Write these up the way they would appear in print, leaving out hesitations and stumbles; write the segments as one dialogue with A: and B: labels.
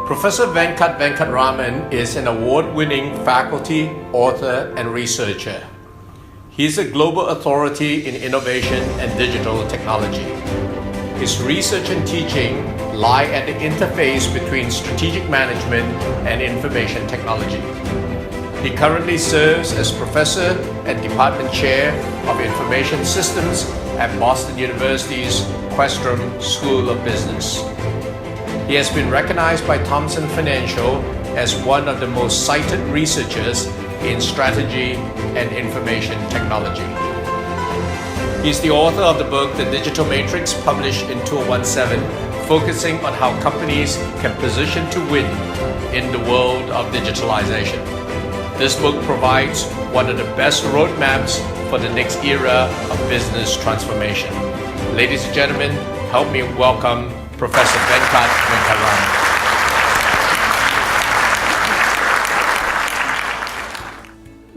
A: Professor Venkat Venkatraman is an award-winning faculty, author, and researcher. He is a global authority in innovation and digital technology. His research and teaching lie at the interface between strategic management and information technology. He currently serves as professor and department chair of information systems at Boston University's Questrom School of Business. He has been recognized by Thomson Financial as one of the most cited researchers in strategy and information technology. He is the author of the book The Digital Matrix, published in 2017, focusing on how companies can position to win in the world of digitalization. This book provides one of the best roadmaps for the next era of business transformation. Ladies and gentlemen, help me welcome Professor Venkat Venkatraman.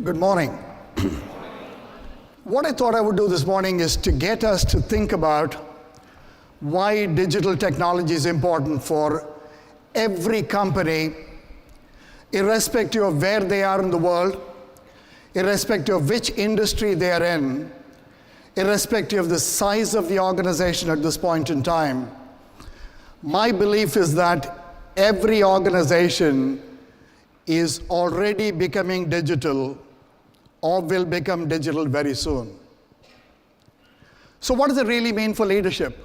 B: Good morning. What I thought I would do this morning is to get us to think about why digital technology is important for every company, irrespective of where they are in the world, irrespective of which industry they are in, irrespective of the size of the organization at this point in time. My belief is that every organization is already becoming digital or will become digital very soon. So what does it really mean for leadership?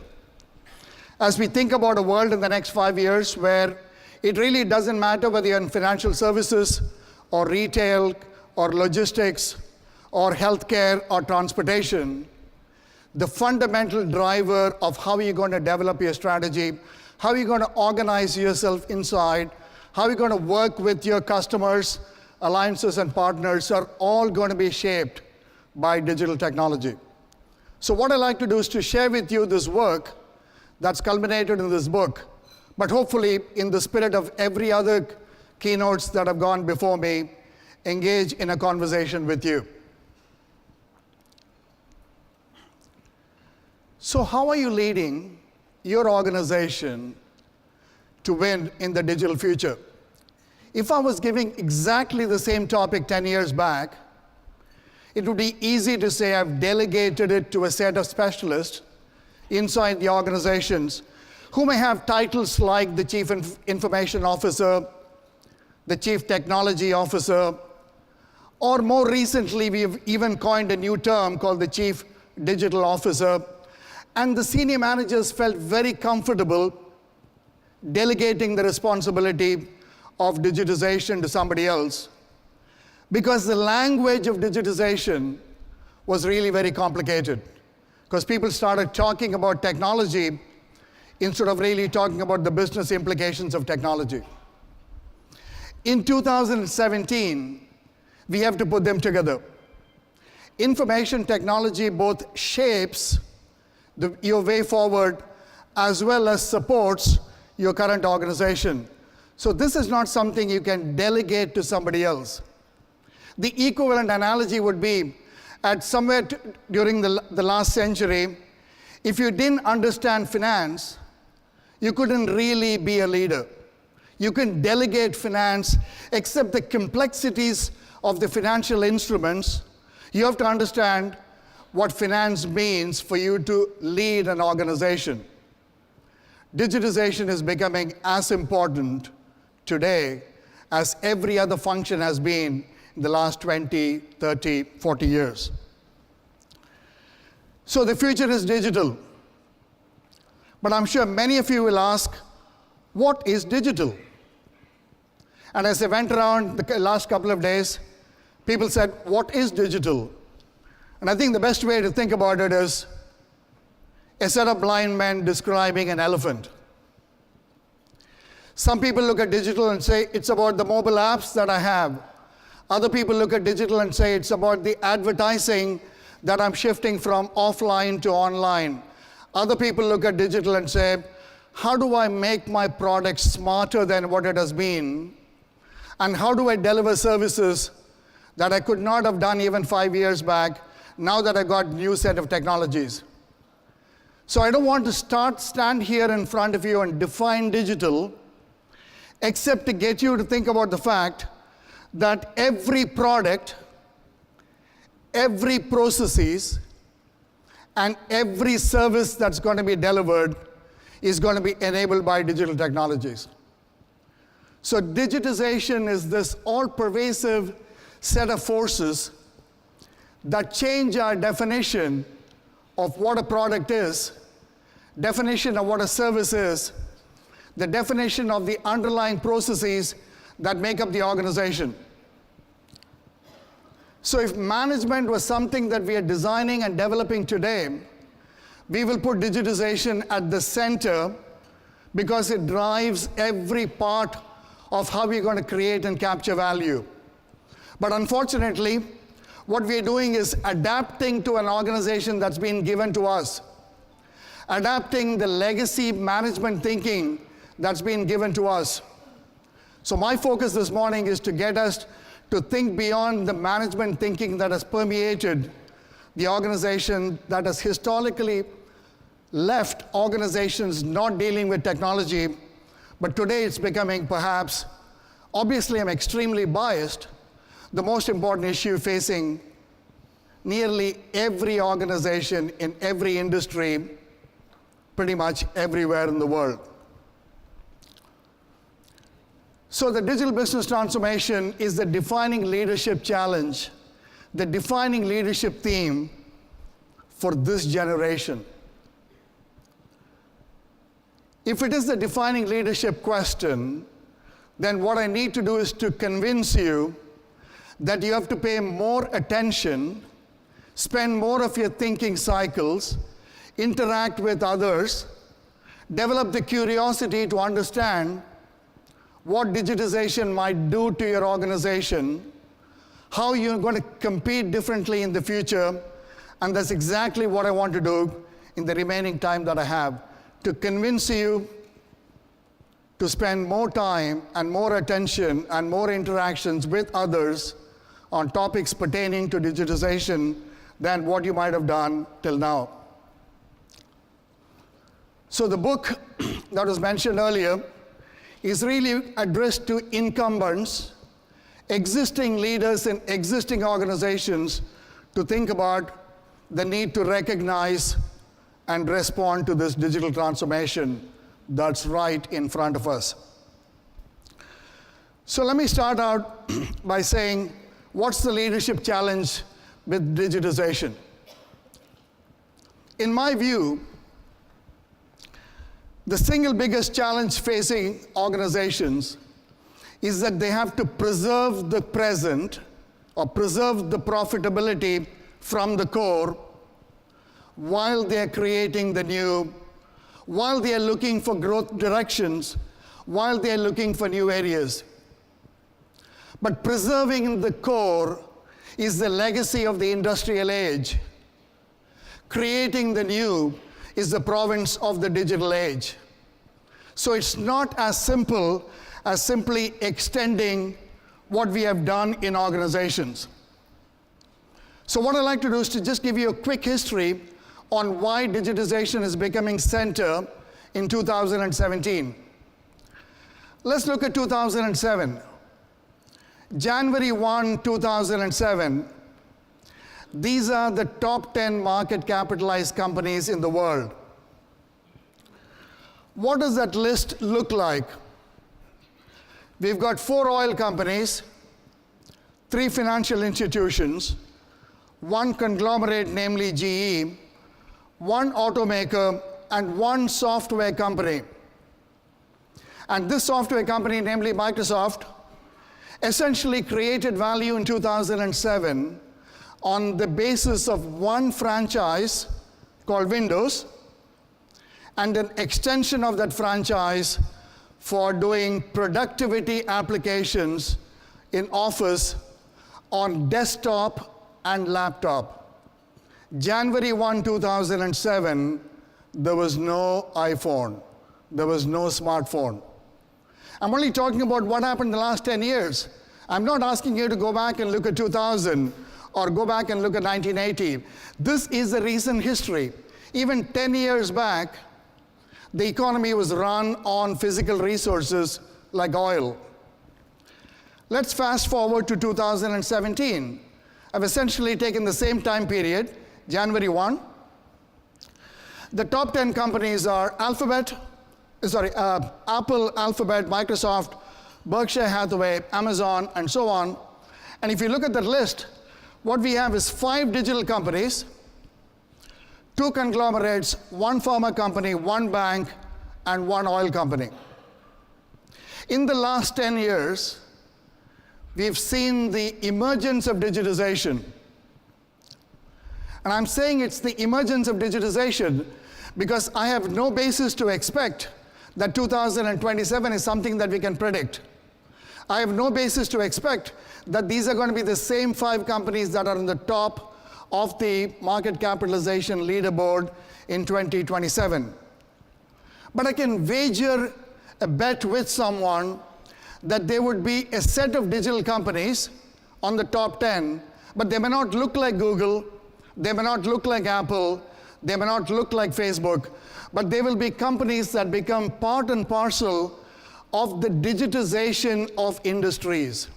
B: As we think about a world in the next 5 years where it really doesn't matter whether you're in financial services or retail or logistics or healthcare or transportation, the fundamental driver of how you're going to develop your strategy, how you're going to organize yourself inside, how you're going to work with your customers, alliances, and partners are all going to be shaped by digital technology. So what I'd like to do is to share with you this work that's culminated in this book, but hopefully in the spirit of every other keynotes that have gone before me, engage in a conversation with you. So how are you leading your organization to win in the digital future? If I was giving exactly the same topic 10 years back, it would be easy to say I've delegated it to a set of specialists inside the organizations who may have titles like the Chief Information Officer, the Chief Technology Officer, or more recently, we've even coined a new term called the Chief Digital Officer. And the senior managers felt very comfortable delegating the responsibility of digitization to somebody else because the language of digitization was really very complicated because people started talking about technology instead of really talking about the business implications of technology. In 2017, we have to put them together. Information technology both shapes your way forward as well as supports your current organization. So this is not something you can delegate to somebody else. The equivalent analogy would be at somewhere during the last century, if you didn't understand finance, you couldn't really be a leader. You can delegate finance, except the complexities of the financial instruments. You have to understand what finance means for you to lead an organization. Digitization is becoming as important today as every other function has been in the last 20, 30, 40 years. So the future is digital. But I'm sure many of you will ask, what is digital? And as I went around the last couple of days, people said, what is digital? And I think the best way to think about it is a set of blind men describing an elephant. Some people look at digital and say, it's about the mobile apps that I have. Other people look at digital and say, it's about the advertising that I'm shifting from offline to online. Other people look at digital and say, how do I make my product smarter than what it has been? And how do I deliver services that I could not have done even 5 years back, now that I got a new set of technologies? So I don't want to stand here in front of you and define digital except to get you to think about the fact that every product, every processes, and every service that's going to be delivered is going to be enabled by digital technologies. So digitization is this all-pervasive set of forces that change our definition of what a product is, definition of what a service is, the definition of the underlying processes that make up the organization. So if management was something that we are designing and developing today, we will put digitization at the center because it drives every part of how we're going to create and capture value. But unfortunately, what we're doing is adapting to an organization that's been given to us, adapting the legacy management thinking that's been given to us. So my focus this morning is to get us to think beyond the management thinking that has permeated the organization, that has historically left organizations not dealing with technology, but today it's becoming perhaps, obviously I'm extremely biased, the most important issue facing nearly every organization in every industry, pretty much everywhere in the world. So the digital business transformation is the defining leadership challenge, the defining leadership theme for this generation. If it is the defining leadership question, then what I need to do is to convince you that you have to pay more attention, spend more of your thinking cycles, interact with others, develop the curiosity to understand what digitization might do to your organization, how you're going to compete differently in the future, and that's exactly what I want to do in the remaining time that I have, to convince you to spend more time and more attention and more interactions with others on topics pertaining to digitization than what you might have done till now. So the book that was mentioned earlier is really addressed to incumbents, existing leaders in existing organizations, to think about the need to recognize and respond to this digital transformation that's right in front of us. So let me start out by saying, what's the leadership challenge with digitization? In my view, the single biggest challenge facing organizations is that they have to preserve the present or preserve the profitability from the core while they're creating the new, while they're looking for growth directions, while they're looking for new areas. But preserving the core is the legacy of the industrial age. Creating the new is the province of the digital age. So it's not as simple as simply extending what we have done in organizations. So what I'd like to do is to just give you a quick history on why digitization is becoming center in 2017. Let's look at 2007. January 1, 2007, these are the top 10 market capitalized companies in the world. What does that list look like? We've got 4 oil companies, 3 financial institutions, 1 conglomerate, namely GE, 1 automaker, and 1 software company. And this software company, namely Microsoft, essentially created value in 2007 on the basis of 1 franchise called Windows and an extension of that franchise for doing productivity applications in Office on desktop and laptop. January 1, 2007, there was no iPhone. There was no smartphone. I'm only talking about what happened in the last 10 years. I'm not asking you to go back and look at 2000 or go back and look at 1980. This is a recent history. Even 10 years back, the economy was run on physical resources like oil. Let's fast forward to 2017. I've essentially taken the same time period, January 1. The top 10 companies are Apple, Alphabet, Microsoft, Berkshire Hathaway, Amazon, and so on. And if you look at the list, what we have is 5 digital companies, 2 conglomerates, 1 pharma company, 1 bank, and 1 oil company. In the last 10 years, we've seen the emergence of digitization. And I'm saying it's the emergence of digitization because I have no basis to expect that 2027 is something that we can predict. I have no basis to expect that these are going to be the same 5 companies that are on the top of the market capitalization leaderboard in 2027. But I can wager a bet with someone that there would be a set of digital companies on the top 10, but they may not look like Google, they may not look like Apple, they may not look like Facebook, but they will be companies that become part and parcel of the digitization of industries.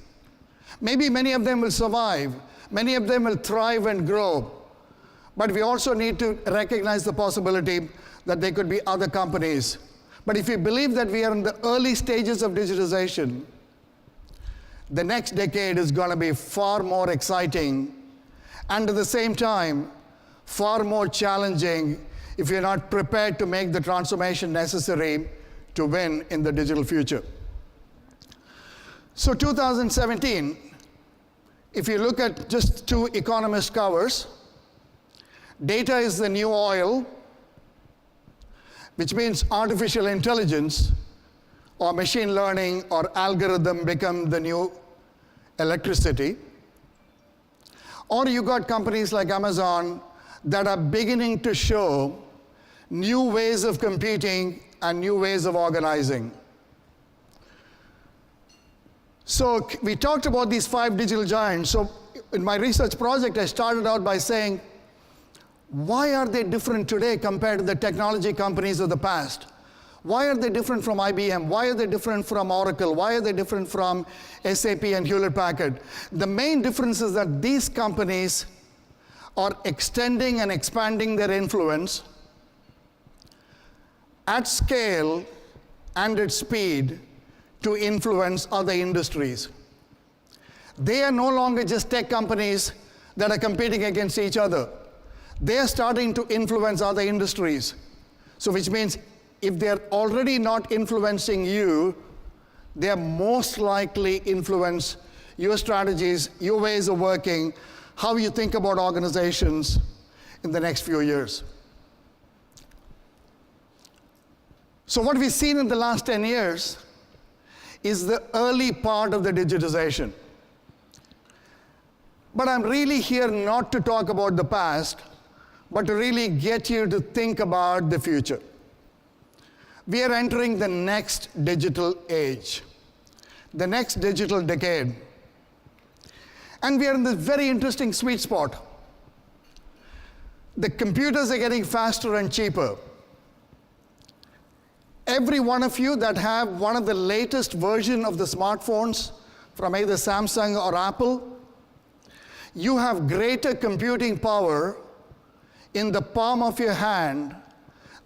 B: Maybe many of them will survive, many of them will thrive and grow, but we also need to recognize the possibility that there could be other companies. But if we believe that we are in the early stages of digitization, the next decade is going to be far more exciting and at the same time, far more challenging if you're not prepared to make the transformation necessary to win in the digital future. So 2017, if you look at just 2 economist covers, data is the new oil, which means artificial intelligence or machine learning or algorithm become the new electricity. Or you got companies like Amazon that are beginning to show new ways of competing and new ways of organizing. So we talked about these 5 digital giants. So in my research project, I started out by saying, why are they different today compared to the technology companies of the past? Why are they different from IBM? Why are they different from Oracle? Why are they different from SAP and Hewlett-Packard? The main difference is that these companies are extending and expanding their influence at scale and at speed to influence other industries. They are no longer just tech companies that are competing against each other. They are starting to influence other industries. So which means if they're already not influencing you, they are most likely influence your strategies, your ways of working, how you think about organizations in the next few years. So what we've seen in the last 10 years is the early part of the digitization. But I'm really here not to talk about the past, but to really get you to think about the future. We are entering the next digital age, the next digital decade. And we are in this very interesting sweet spot. The computers are getting faster and cheaper. Every one of you that have one of the latest version of the smartphones from either Samsung or Apple, you have greater computing power in the palm of your hand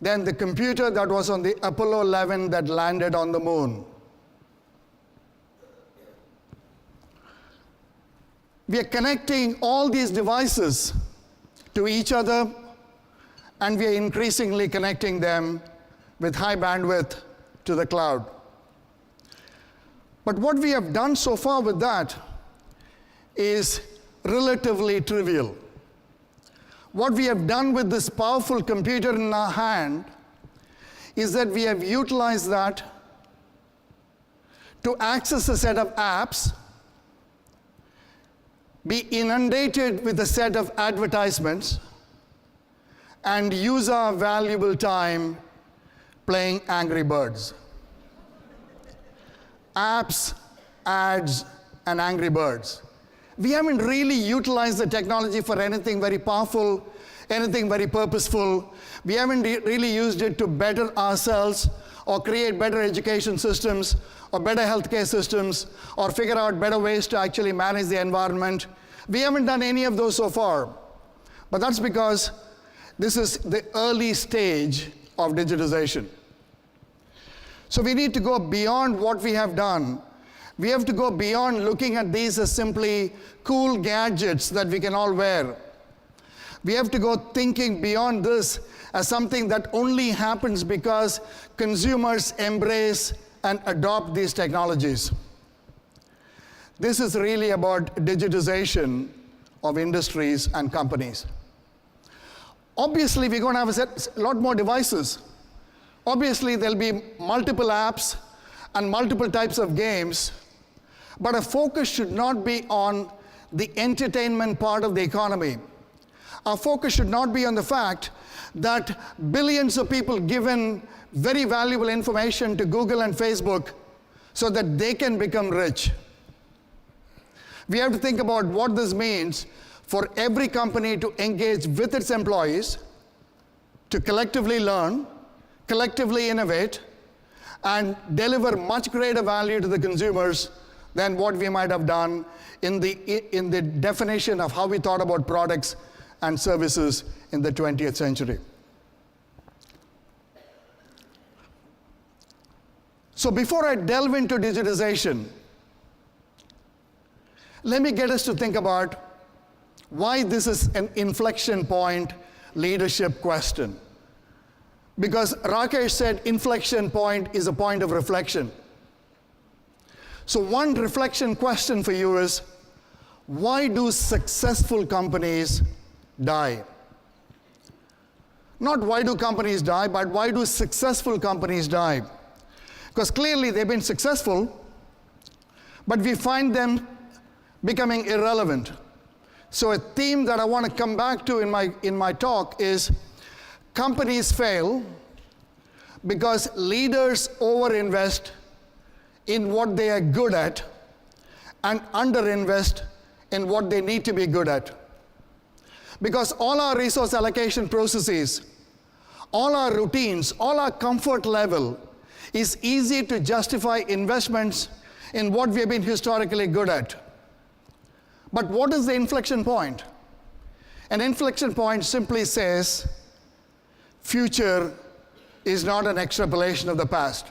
B: than the computer that was on the Apollo 11 that landed on the moon. We are connecting all these devices to each other, and we are increasingly connecting them with high bandwidth to the cloud. But what we have done so far with that is relatively trivial. What we have done with this powerful computer in our hand is that we have utilized that to access a set of apps, be inundated with a set of advertisements, and use our valuable time playing Angry Birds. Apps, ads, and Angry Birds. We haven't really utilized the technology for anything very powerful, anything very purposeful. We haven't really used it to better ourselves or create better education systems, or better healthcare systems, or figure out better ways to actually manage the environment. We haven't done any of those so far. But that's because this is the early stage of digitization. So we need to go beyond what we have done. We have to go beyond looking at these as simply cool gadgets that we can all wear. We have to go thinking beyond this as something that only happens because consumers embrace and adopt these technologies. This is really about digitization of industries and companies. Obviously, we're going to have a lot more devices. Obviously, there'll be multiple apps and multiple types of games, but our focus should not be on the entertainment part of the economy. Our focus should not be on the fact that billions of people given very valuable information to Google and Facebook so that they can become rich. We have to think about what this means for every company to engage with its employees, to collectively learn, collectively innovate, and deliver much greater value to the consumers than what we might have done in the definition of how we thought about products and services in the 20th century. So before I delve into digitization, let me get us to think about why this is an inflection point leadership question. Because Rakesh said inflection point is a point of reflection. So one reflection question for you is, why do successful companies die? Not why do companies die, but why do successful companies die? Because clearly they've been successful, but we find them becoming irrelevant. So a theme that I want to come back to in my talk is companies fail because leaders overinvest in what they are good at and underinvest in what they need to be good at. Because all our resource allocation processes, all our routines, all our comfort level is easy to justify investments in what we have been historically good at. But what is the inflection point? An inflection point simply says, future is not an extrapolation of the past.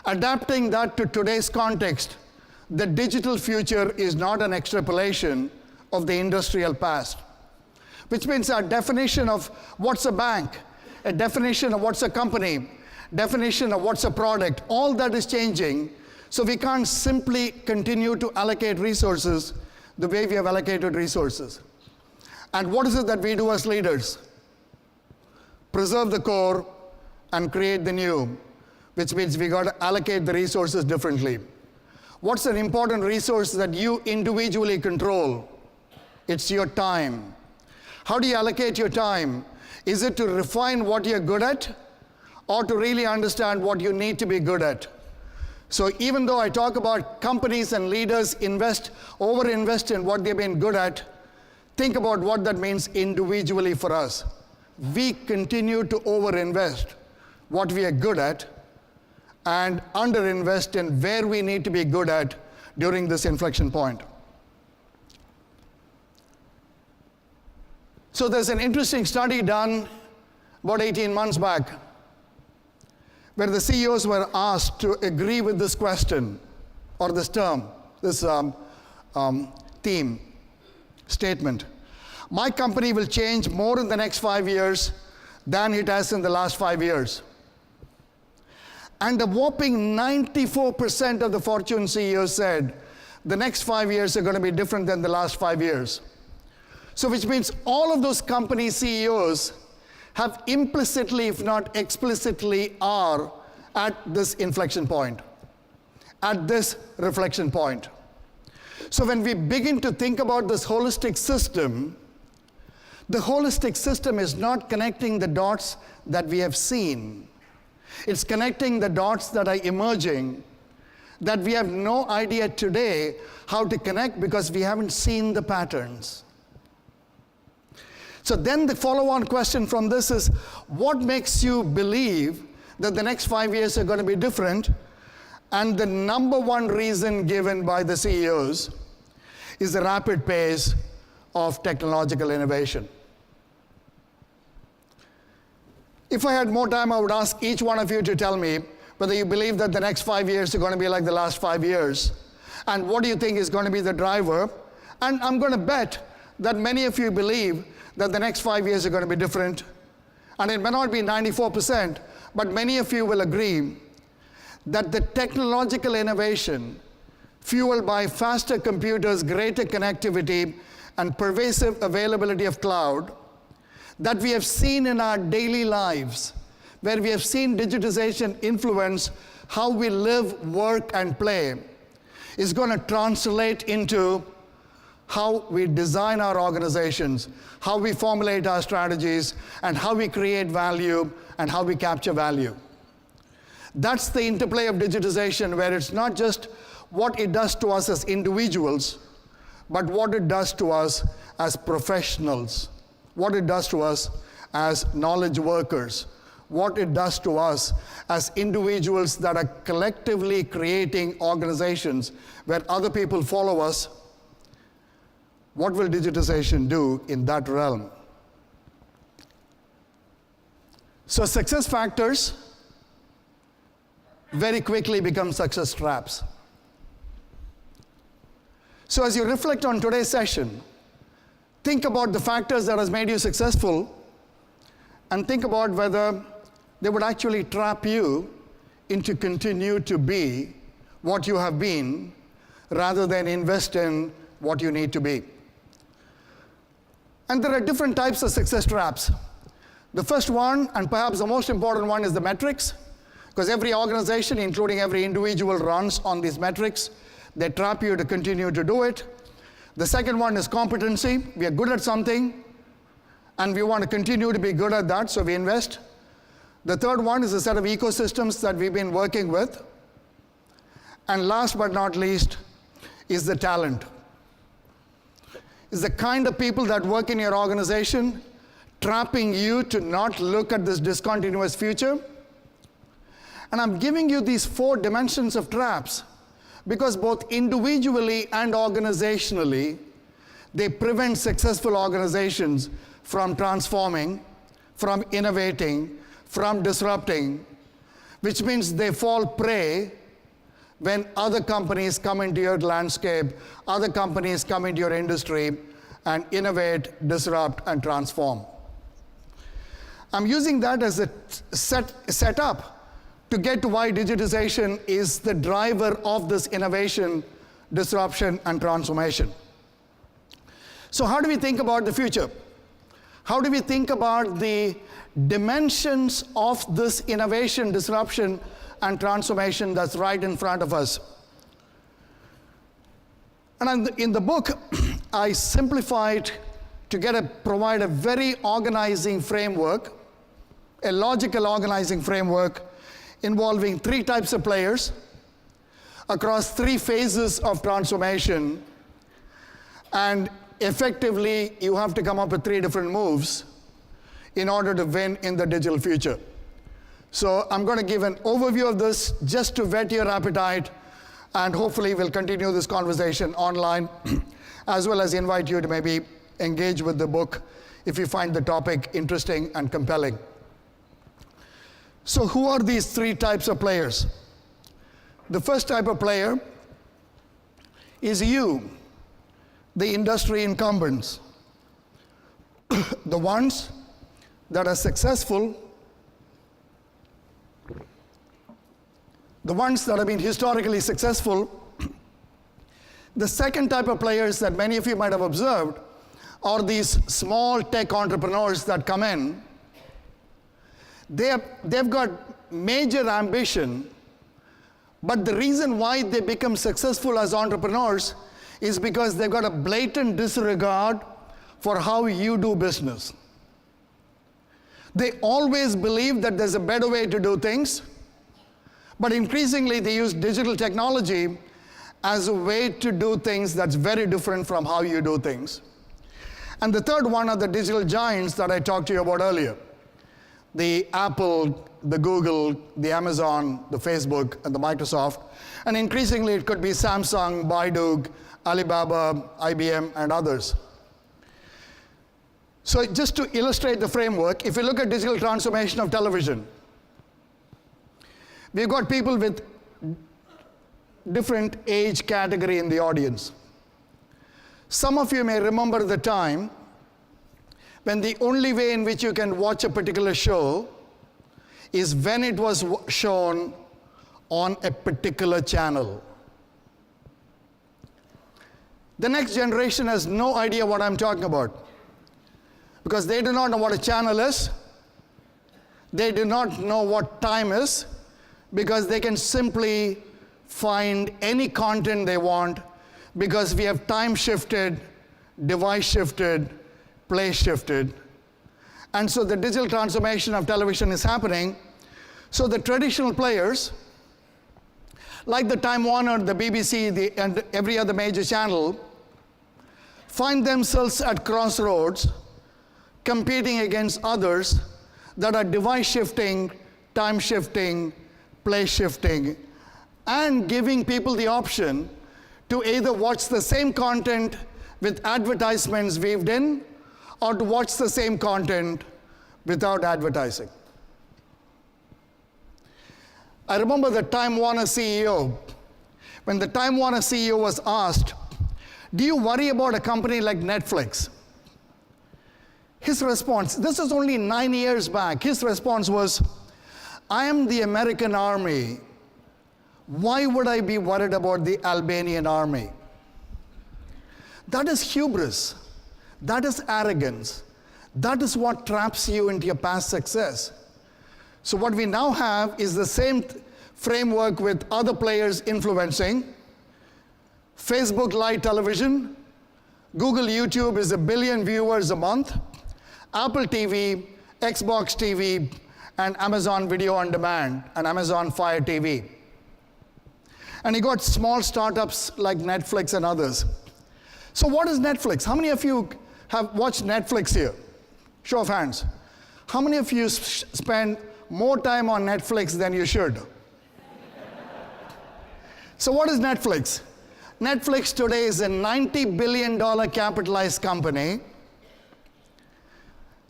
B: Adapting that to today's context, the digital future is not an extrapolation of the industrial past. Which means our definition of what's a bank, a definition of what's a company, definition of what's a product, all that is changing. So we can't simply continue to allocate resources the way we have allocated resources. And what is it that we do as leaders? Preserve the core and create the new, which means we got to allocate the resources differently. What's an important resource that you individually control? It's your time. How do you allocate your time? Is it to refine what you're good at, or to really understand what you need to be good at? So even though I talk about companies and leaders overinvest in what they've been good at, think about what that means individually for us. We continue to overinvest what we are good at and underinvest in where we need to be good at during this inflection point. So there's an interesting study done about 18 months back where the CEOs were asked to agree with this question, or this term, this theme, statement. My company will change more in the next 5 years than it has in the last 5 years. And a whopping 94% of the Fortune CEOs said the next 5 years are going to be different than the last 5 years. So which means all of those company CEOs have implicitly, if not explicitly, are at this inflection point, at this reflection point. So when we begin to think about this holistic system, the holistic system is not connecting the dots that we have seen. It's connecting the dots that are emerging, that we have no idea today how to connect because we haven't seen the patterns. So then the follow-on question from this is, what makes you believe that the next 5 years are going to be different, and the number one reason given by the CEOs is the rapid pace of technological innovation. If I had more time, I would ask each one of you to tell me whether you believe that the next 5 years are going to be like the last 5 years, and what do you think is going to be the driver. And I'm going to bet that many of you believe that the next 5 years are going to be different. And it may not be 94%, but many of you will agree that the technological innovation fueled by faster computers, greater connectivity, and pervasive availability of cloud that we have seen in our daily lives, where we have seen digitization influence how we live, work, and play, is going to translate into how we design our organizations, how we formulate our strategies, and how we create value, and how we capture value. That's the interplay of digitization, where it's not just what it does to us as individuals, but what it does to us as professionals, what it does to us as knowledge workers, what it does to us as individuals that are collectively creating organizations where other people follow us. What will digitization do in that realm? So success factors very quickly become success traps. So as you reflect on today's session, think about the factors that has made you successful, and think about whether they would actually trap you into continue to be what you have been, rather than invest in what you need to be. And there are different types of success traps. The first one, and perhaps the most important one, is the metrics, because every organization, including every individual, runs on these metrics. They trap you to continue to do it. The second one is competency. We are good at something, and we want to continue to be good at that, so we invest. The third one is a set of ecosystems that we've been working with. And last but not least is the talent. Is the kind of people that work in your organization trapping you to not look at this discontinuous future? And I'm giving you these 4 dimensions of traps because both individually and organizationally, they prevent successful organizations from transforming, from innovating, from disrupting, which means they fall prey when other companies come into your landscape, other companies come into your industry and innovate, disrupt, and transform. I'm using that as a setup to get to why digitization is the driver of this innovation, disruption, and transformation. So how do we think about the future? How do we think about the dimensions of this innovation, disruption, and transformation that's right in front of us? And in the book, I simplified to provide a very organizing framework, a logical organizing framework involving 3 types of players across 3 phases of transformation. And effectively, you have to come up with 3 different moves in order to win in the digital future. So I'm going to give an overview of this just to whet your appetite, and hopefully we'll continue this conversation online, as well as invite you to maybe engage with the book if you find the topic interesting and compelling. So who are these 3 types of players? The first type of player is you, the industry incumbents, the ones that are successful, the ones that have been historically successful. The second type of players that many of you might have observed are these small tech entrepreneurs that come in. They've got major ambition, but the reason why they become successful as entrepreneurs is because they've got a blatant disregard for how you do business. They always believe that there's a better way to do things, but increasingly they use digital technology as a way to do things that's very different from how you do things. And the third one are the digital giants that I talked to you about earlier. The Apple, the Google, the Amazon, the Facebook, and the Microsoft. And increasingly, it could be Samsung, Baidu, Alibaba, IBM, and others. So just to illustrate the framework, if you look at digital transformation of television, we've got people with different age category in the audience. Some of you may remember the time when the only way in which you can watch a particular show is when it was shown on a particular channel. The next generation has no idea what I'm talking about because they do not know what a channel is. They do not know what time is because they can simply find any content they want because we have time shifted, device shifted, place shifted. And so the digital transformation of television is happening. So the traditional players, like the Time Warner, the BBC, and every other major channel, find themselves at crossroads competing against others that are device shifting, time shifting, place shifting, and giving people the option to either watch the same content with advertisements weaved in or to watch the same content without advertising. I remember the Time Warner CEO. When the Time Warner CEO was asked, do you worry about a company like Netflix? His response, this is only 9 years back, his response was, I am the American army. Why would I be worried about the Albanian army? That is hubris. That is arrogance. That is what traps you into your past success. So what we now have is the same framework with other players influencing. Facebook Live Television, Google YouTube is 1 billion viewers a month, Apple TV, Xbox TV, and Amazon Video on Demand, and Amazon Fire TV. And you got small startups like Netflix and others. So what is Netflix? How many of you have watched Netflix here? Show of hands. How many of you spend more time on Netflix than you should? So what is Netflix? Netflix today is a $90 billion capitalized company.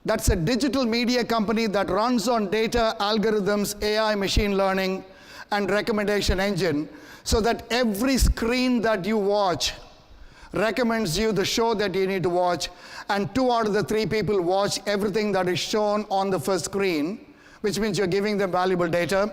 B: That's a digital media company that runs on data, algorithms, AI, machine learning, and recommendation engine, so that every screen that you watch recommends you the show that you need to watch, and 2 out of the 3 people watch everything that is shown on the first screen, which means you're giving them valuable data.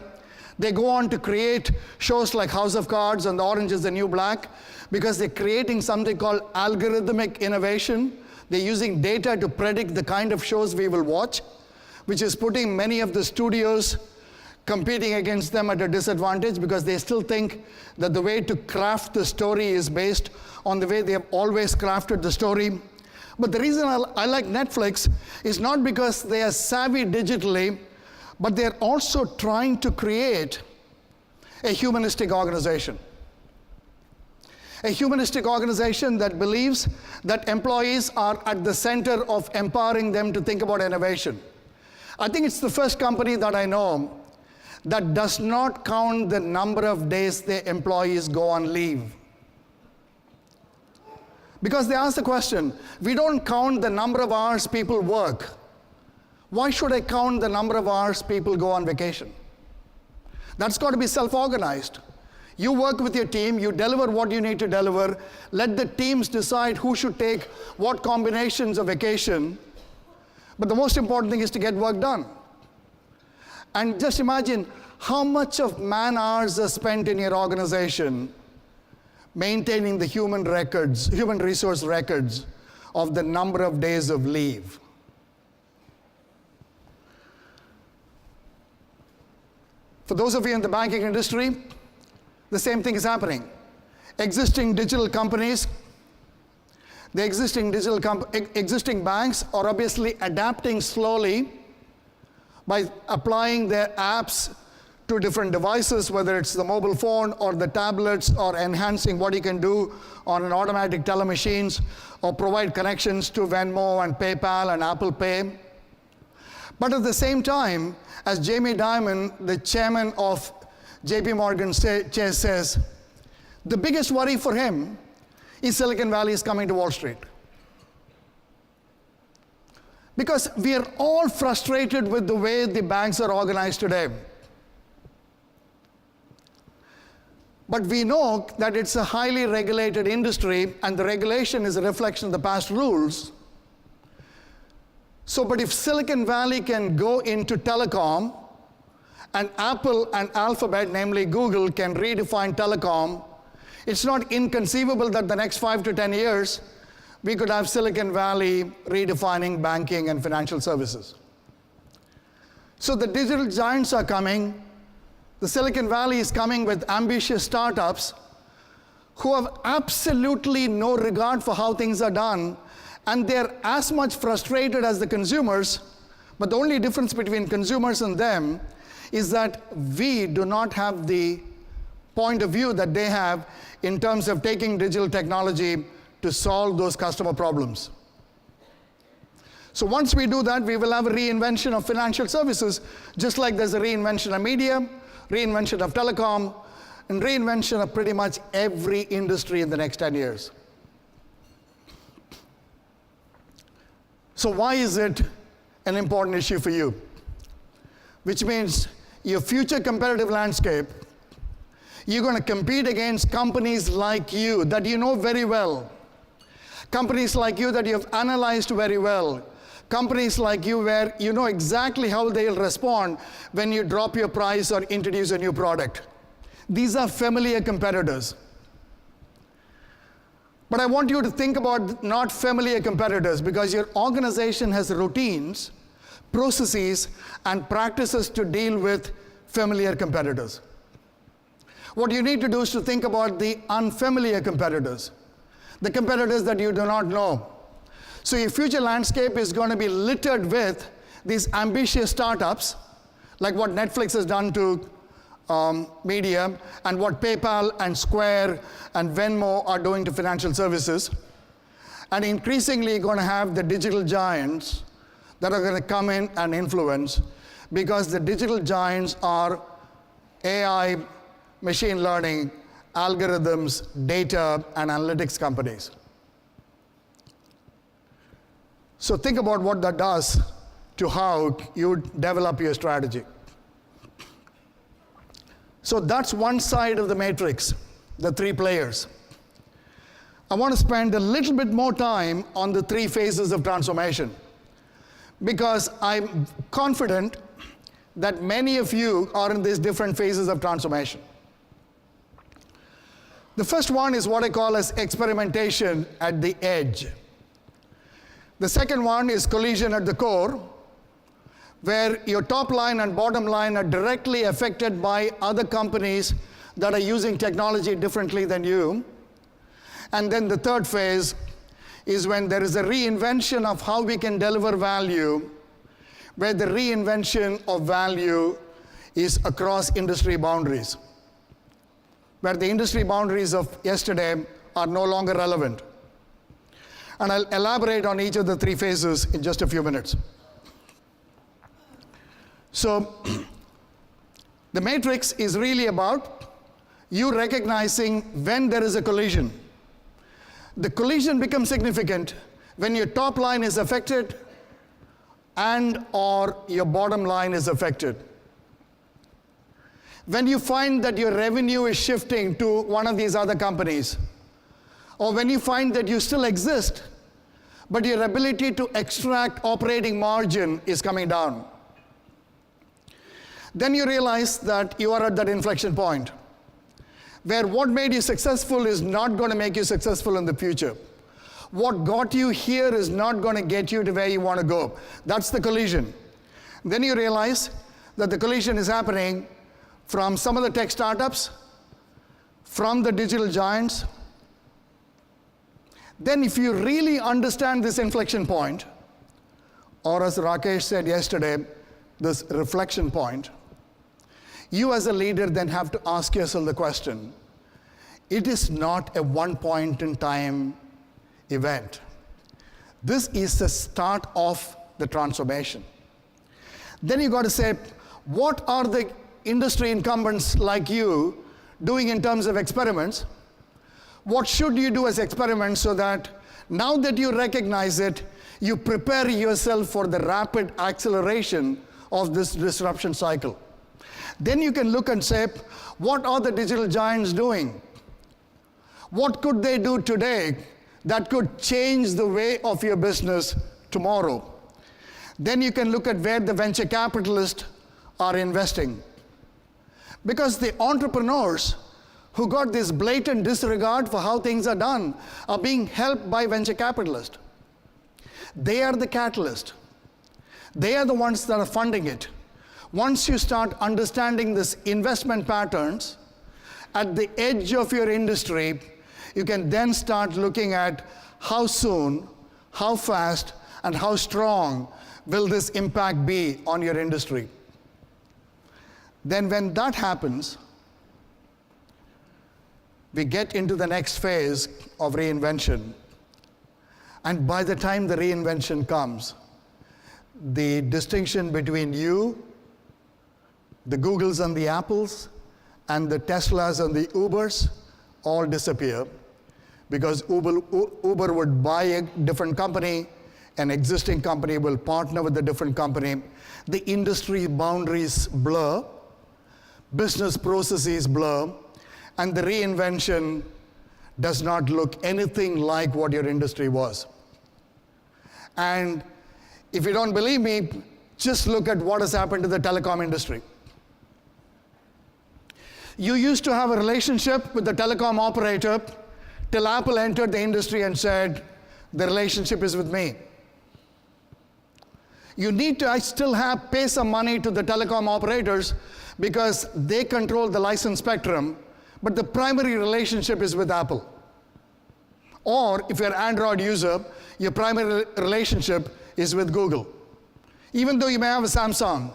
B: They go on to create shows like House of Cards and The Orange is the New Black because they're creating something called algorithmic innovation. They're using data to predict the kind of shows we will watch, which is putting many of the studios competing against them at a disadvantage because they still think that the way to craft the story is based on the way they have always crafted the story. But the reason I like Netflix is not because they are savvy digitally, but they're also trying to create a humanistic organization. A humanistic organization that believes that employees are at the center of empowering them to think about innovation. I think it's the first company that I know that does not count the number of days their employees go on leave. Because they ask the question, we don't count the number of hours people work. Why should I count the number of hours people go on vacation? That's got to be self-organized. You work with your team, you deliver what you need to deliver, let the teams decide who should take what combinations of vacation, but the most important thing is to get work done. And just imagine how much of man hours are spent in your organization maintaining the human resource records of the number of days of leave. For those of you in the banking industry, the same thing is happening. Existing digital companies, the existing banks are obviously adapting slowly by applying their apps to different devices, whether it's the mobile phone or the tablets, or enhancing what you can do on an automatic teller machines, or provide connections to Venmo and PayPal and Apple Pay. But at the same time, as Jamie Dimon, the chairman of JP Morgan Chase says, the biggest worry for him is Silicon Valley is coming to Wall Street. Because we are all frustrated with the way the banks are organized today. But we know that it's a highly regulated industry, and the regulation is a reflection of the past rules. So, but if Silicon Valley can go into telecom, and Apple and Alphabet, namely Google, can redefine telecom, it's not inconceivable that the next 5 to 10 years, we could have Silicon Valley redefining banking and financial services. So the digital giants are coming. The Silicon Valley is coming with ambitious startups who have absolutely no regard for how things are done, and they're as much frustrated as the consumers, but the only difference between consumers and them is that we do not have the point of view that they have in terms of taking digital technology to solve those customer problems. So once we do that, we will have a reinvention of financial services, just like there's a reinvention of media, reinvention of telecom, and reinvention of pretty much every industry in the next 10 years. So why is it an important issue for you? Which means your future competitive landscape, you're going to compete against companies like you that you know very well. Companies like you that you have analyzed very well. Companies like you where you know exactly how they'll respond when you drop your price or introduce a new product. These are familiar competitors. But I want you to think about not familiar competitors, because your organization has routines, processes, and practices to deal with familiar competitors. What you need to do is to think about the unfamiliar competitors, the competitors that you do not know. So your future landscape is going to be littered with these ambitious startups, like what Netflix has done to media, and what PayPal and Square and Venmo are doing to financial services. And increasingly going to have the digital giants that are going to come in and influence, because the digital giants are AI, machine learning, algorithms, data, and analytics companies. So think about what that does to how you develop your strategy. So that's one side of the matrix, the three players. I want to spend a little bit more time on the three phases of transformation, because I'm confident that many of you are in these different phases of transformation. The first one is what I call as experimentation at the edge. The second one is collision at the core, where your top line and bottom line are directly affected by other companies that are using technology differently than you. And then the third phase is when there is a reinvention of how we can deliver value, where the reinvention of value is across industry boundaries, where the industry boundaries of yesterday are no longer relevant. And I'll elaborate on each of the three phases in just a few minutes. So the matrix is really about you recognizing when there is a collision. The collision becomes significant when your top line is affected and or your bottom line is affected. When you find that your revenue is shifting to one of these other companies, or when you find that you still exist, but your ability to extract operating margin is coming down, then you realize that you are at that inflection point where what made you successful is not going to make you successful in the future. What got you here is not going to get you to where you want to go. That's the collision. Then you realize that the collision is happening from some of the tech startups, from the digital giants. Then if you really understand this inflection point, or as Rakesh said yesterday, this reflection point, you as a leader then have to ask yourself the question, it is not a one point in time event. This is the start of the transformation. Then you got to say, what are the industry incumbents like you doing in terms of experiments? What should you do as experiments so that now that you recognize it, you prepare yourself for the rapid acceleration of this disruption cycle? Then you can look and say, what are the digital giants doing? What could they do today that could change the way of your business tomorrow? Then you can look at where the venture capitalists are investing. Because the entrepreneurs who got this blatant disregard for how things are done are being helped by venture capitalists. They are the catalyst. They are the ones that are funding it. Once you start understanding this investment patterns at the edge of your industry, you can then start looking at how soon, how fast, and how strong will this impact be on your industry. Then when that happens, we get into the next phase of reinvention. And by the time the reinvention comes, the distinction between you, the Googles and the Apples, and the Teslas and the Ubers all disappear, because Uber would buy a different company, an existing company will partner with a different company, the industry boundaries blur, business processes blur, and the reinvention does not look anything like what your industry was. And if you don't believe me, just look at what has happened to the telecom industry. You used to have a relationship with the telecom operator till Apple entered the industry and said, the relationship is with me. You need to still pay some money to the telecom operators because they control the license spectrum, but the primary relationship is with Apple. Or if you're an Android user, your primary relationship is with Google. Even though you may have a Samsung,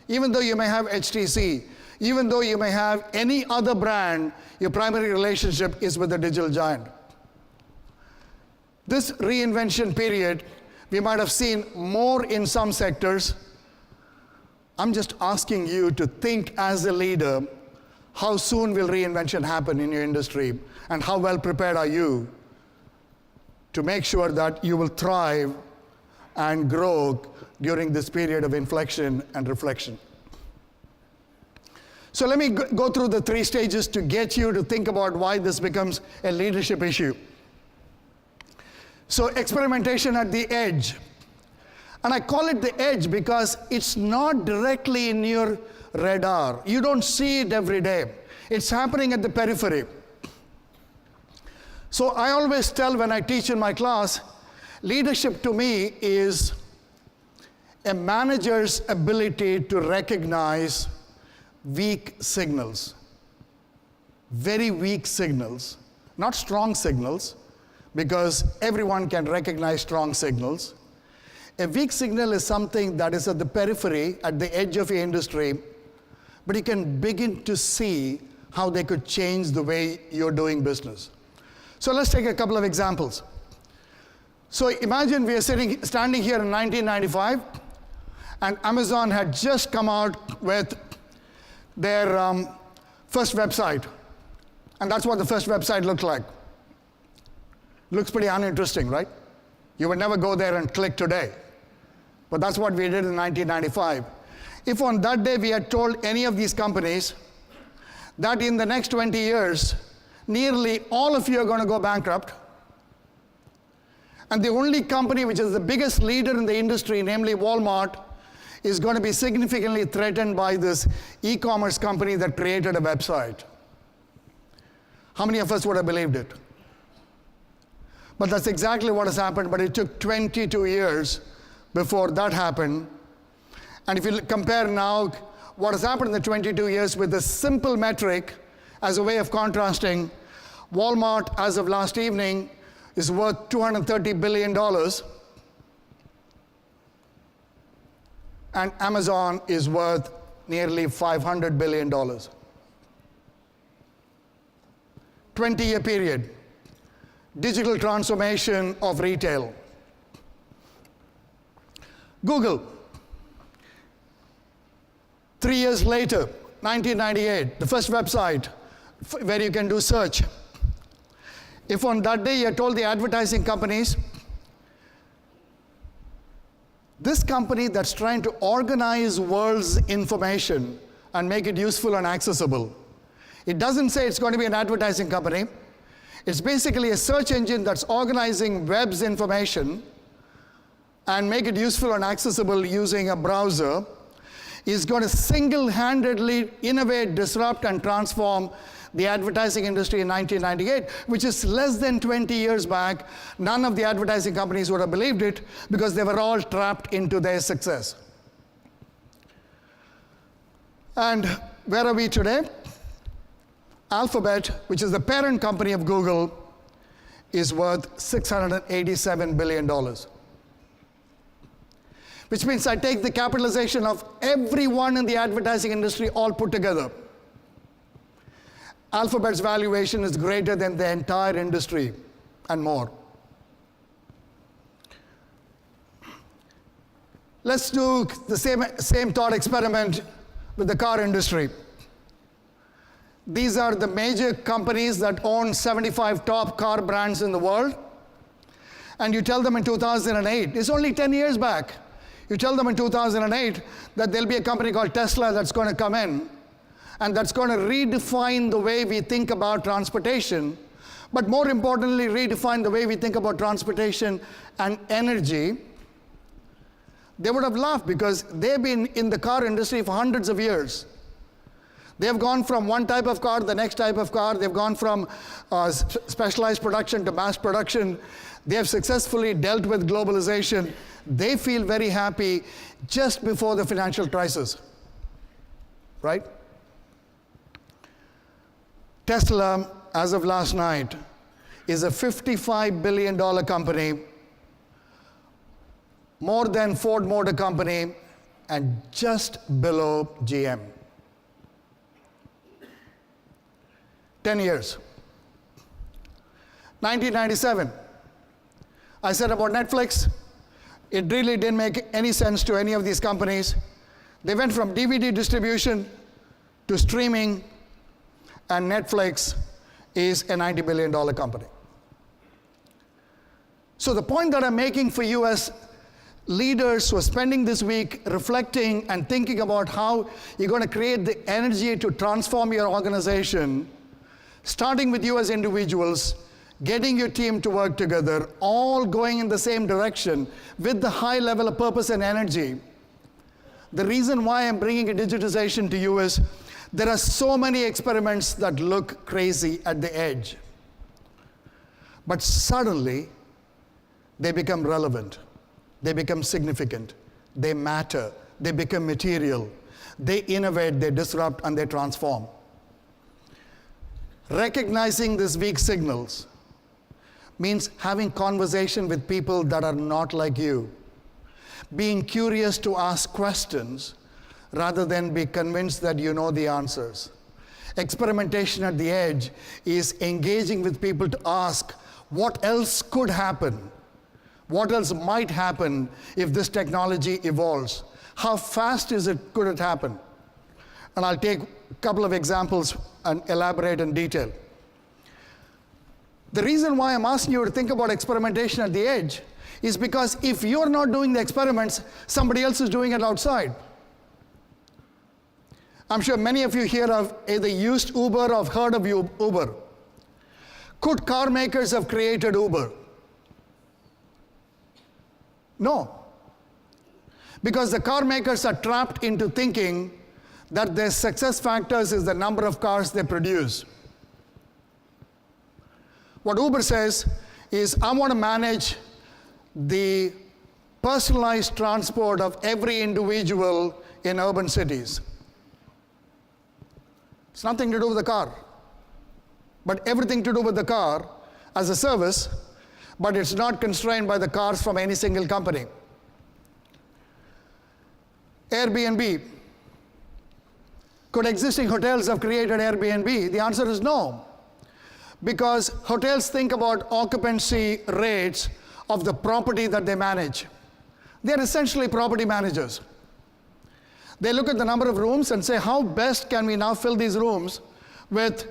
B: even though you may have HTC, even though you may have any other brand, your primary relationship is with the digital giant. This reinvention period, we might have seen more in some sectors. I'm just asking you to think as a leader, how soon will reinvention happen in your industry, and how well prepared are you to make sure that you will thrive and grow during this period of inflection and reflection. So let me go through the 3 stages to get you to think about why this becomes a leadership issue. So experimentation at the edge. And I call it the edge because it's not directly in your radar. You don't see it every day. It's happening at the periphery. So I always tell when I teach in my class, leadership to me is a manager's ability to recognize weak signals. Very weak signals, not strong signals, because everyone can recognize strong signals. A weak signal is something that is at the periphery, at the edge of your industry, but you can begin to see how they could change the way you're doing business. So let's take a couple of examples. So imagine we are standing here in 1995, and Amazon had just come out with their first website. And that's what the first website looked like. Looks pretty uninteresting, right? You would never go there and click today. But that's what we did in 1995. If on that day we had told any of these companies that in the next 20 years, nearly all of you are going to go bankrupt, and the only company which is the biggest leader in the industry, namely Walmart, is going to be significantly threatened by this e-commerce company that created a website. How many of us would have believed it? But that's exactly what has happened, but it took 22 years before that happened. And if you compare now what has happened in the 22 years with a simple metric as a way of contrasting, Walmart, as of last evening, is worth $230 billion, and Amazon is worth nearly $500 billion. 20-year period. Digital transformation of retail. Google. 3 years later, 1998, the first website where you can do search. If on that day you told the advertising companies, this company that's trying to organize world's information and make it useful and accessible, it doesn't say it's going to be an advertising company. It's basically a search engine that's organizing web's information and make it useful and accessible using a browser, is going to single-handedly innovate, disrupt, and transform the advertising industry in 1998, which is less than 20 years back. None of the advertising companies would have believed it because they were all trapped into their success. And where are we today? Alphabet, which is the parent company of Google, is worth $687 billion. Which means I take the capitalization of everyone in the advertising industry all put together. Alphabet's valuation is greater than the entire industry and more. Let's do the same thought experiment with the car industry. These are the major companies that own 75 top car brands in the world. And you tell them in 2008, it's only 10 years back, you tell them in 2008 that there'll be a company called Tesla that's going to come in and that's going to redefine the way we think about transportation, but more importantly, redefine the way we think about transportation and energy. They would have laughed because they've been in the car industry for hundreds of years. They've gone from one type of car to the next type of car. They've gone from specialized production to mass production. They have successfully dealt with globalization. They feel very happy just before the financial crisis, right? Tesla, as of last night, is a $55 billion company, more than Ford Motor Company, and just below GM. 10 years. 1997, I said about Netflix, it really didn't make any sense to any of these companies. They went from DVD distribution to streaming, and Netflix is a $90 billion company. So the point that I'm making for you as leaders who are spending this week reflecting and thinking about how you're going to create the energy to transform your organization, starting with you as individuals, getting your team to work together, all going in the same direction with the high level of purpose and energy. The reason why I'm bringing a digitization to you is there are so many experiments that look crazy at the edge. But suddenly, they become relevant. They become significant. They matter. They become material. They innovate, they disrupt, and they transform. Recognizing these weak signals means having conversation with people that are not like you. Being curious to ask questions rather than be convinced that you know the answers. Experimentation at the edge is engaging with people to ask what else could happen? What else might happen if this technology evolves? How fast could it happen? And I'll take a couple of examples and elaborate in detail. The reason why I'm asking you to think about experimentation at the edge is because if you're not doing the experiments, somebody else is doing it outside. I'm sure many of you here have either used Uber or have heard of Uber. Could car makers have created Uber? No. Because the car makers are trapped into thinking that their success factors is the number of cars they produce. What Uber says is, I want to manage the personalized transport of every individual in urban cities. It's nothing to do with the car, but everything to do with the car as a service, but it's not constrained by the cars from any single company. Airbnb. Could existing hotels have created Airbnb? The answer is no. Because hotels think about occupancy rates of the property that they manage. They're essentially property managers. They look at the number of rooms and say, how best can we now fill these rooms with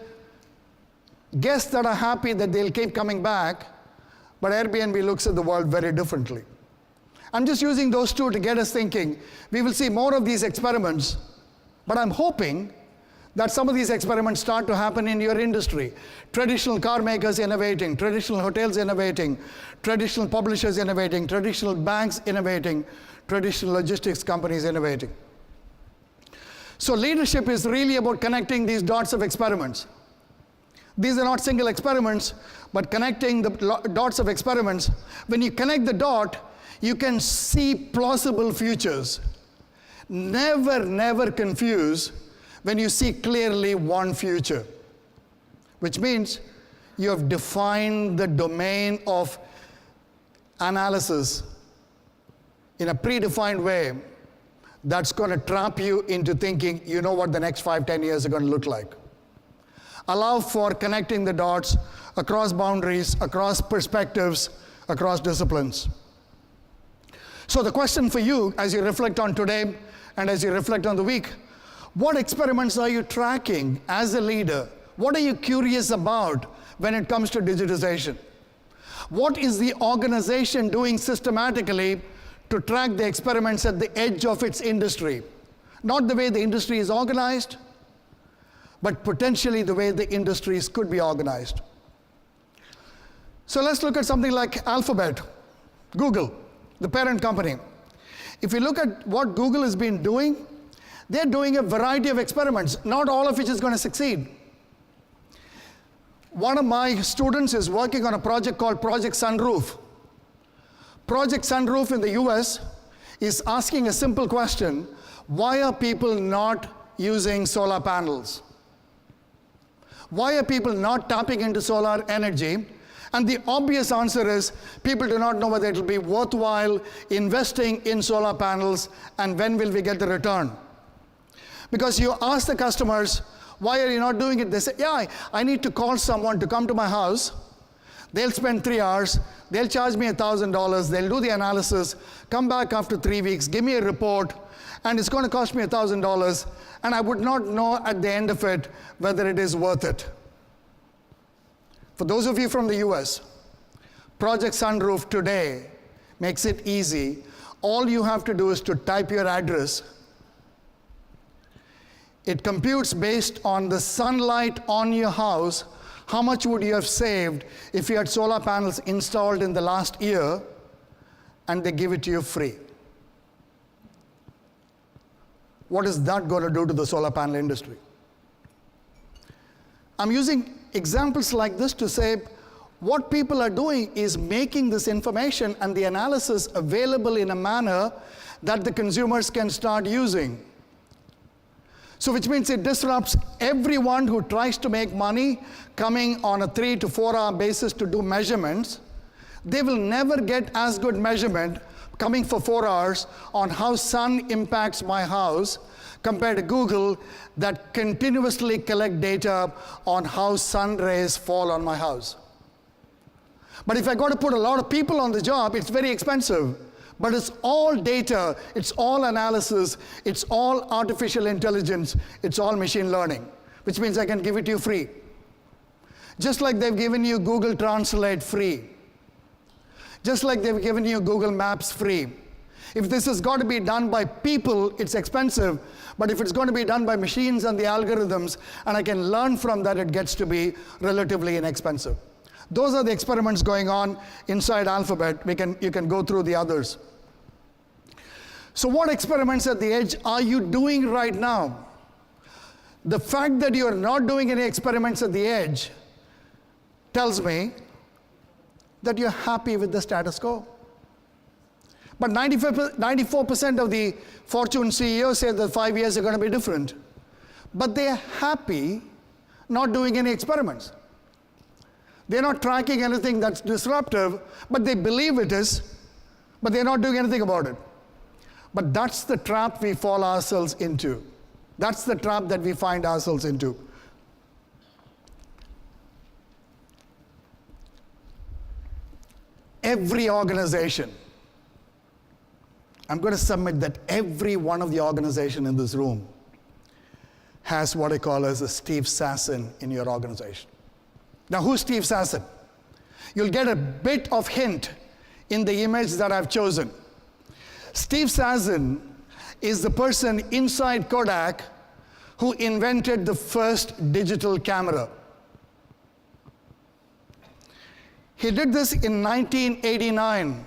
B: guests that are happy that they'll keep coming back, but Airbnb looks at the world very differently. I'm just using those two to get us thinking. We will see more of these experiments, but I'm hoping that some of these experiments start to happen in your industry. Traditional car makers innovating, traditional hotels innovating, traditional publishers innovating, traditional banks innovating, traditional logistics companies innovating. So leadership is really about connecting these dots of experiments. These are not single experiments, but connecting the dots of experiments. When you connect the dot, you can see plausible futures. Never confuse when you see clearly one future, which means you have defined the domain of analysis in a predefined way that's going to trap you into thinking you know what the next 5-10 years are going to look like. Allow for connecting the dots across boundaries, across perspectives, across disciplines. So the question for you as you reflect on today and as you reflect on the week, what experiments are you tracking as a leader? What are you curious about when it comes to digitization? What is the organization doing systematically to track the experiments at the edge of its industry? Not the way the industry is organized, but potentially the way the industries could be organized. So let's look at something like Alphabet, Google, the parent company. If you look at what Google has been doing, they're doing a variety of experiments, not all of which is going to succeed. One of my students is working on a project called Project Sunroof. Project Sunroof in the US is asking a simple question: why are people not using solar panels? Why are people not tapping into solar energy? And the obvious answer is people do not know whether it will be worthwhile investing in solar panels and when will we get the return. Because you ask the customers, why are you not doing it? They say, yeah, I need to call someone to come to my house. They'll spend 3 hours. They'll charge me $1,000. They'll do the analysis, come back after 3 weeks, give me a report, and it's going to cost me $1,000. And I would not know at the end of it whether it is worth it. For those of you from the US, Project Sunroof today makes it easy. All you have to do is to type your address. It computes based on the sunlight on your house. How much would you have saved if you had solar panels installed in the last year, and they give it to you free? What is that going to do to the solar panel industry? I'm using examples like this to say what people are doing is making this information and the analysis available in a manner that the consumers can start using. So which means it disrupts everyone who tries to make money coming on a 3 to 4 hour basis to do measurements. They will never get as good measurement coming for 4 hours on how sun impacts my house compared to Google that continuously collect data on how sun rays fall on my house. But if I got to put a lot of people on the job, it's very expensive. But it's all data, it's all analysis, it's all artificial intelligence, it's all machine learning, which means I can give it to you free. Just like they've given you Google Translate free. Just like they've given you Google Maps free. If this has got to be done by people, it's expensive. But if it's going to be done by machines and the algorithms, and I can learn from that, it gets to be relatively inexpensive. Those are the experiments going on inside Alphabet. You can go through the others. So what experiments at the edge are you doing right now? The fact that you are not doing any experiments at the edge tells me that you're happy with the status quo. But 94% of the Fortune CEOs say that 5 years are going to be different. But they're happy not doing any experiments. They're not tracking anything that's disruptive, but they believe it is, but they're not doing anything about it. But that's the trap we fall ourselves into. That's the trap that we find ourselves into. Every organization I'm going to submit that every one of the organization in this room has what I call as a Steve Sasson in your organization. Now, who's Steve Sasson? You'll get a bit of hint in the image that I've chosen. Steve Sasson is the person inside Kodak who invented the first digital camera. He did this in 1989.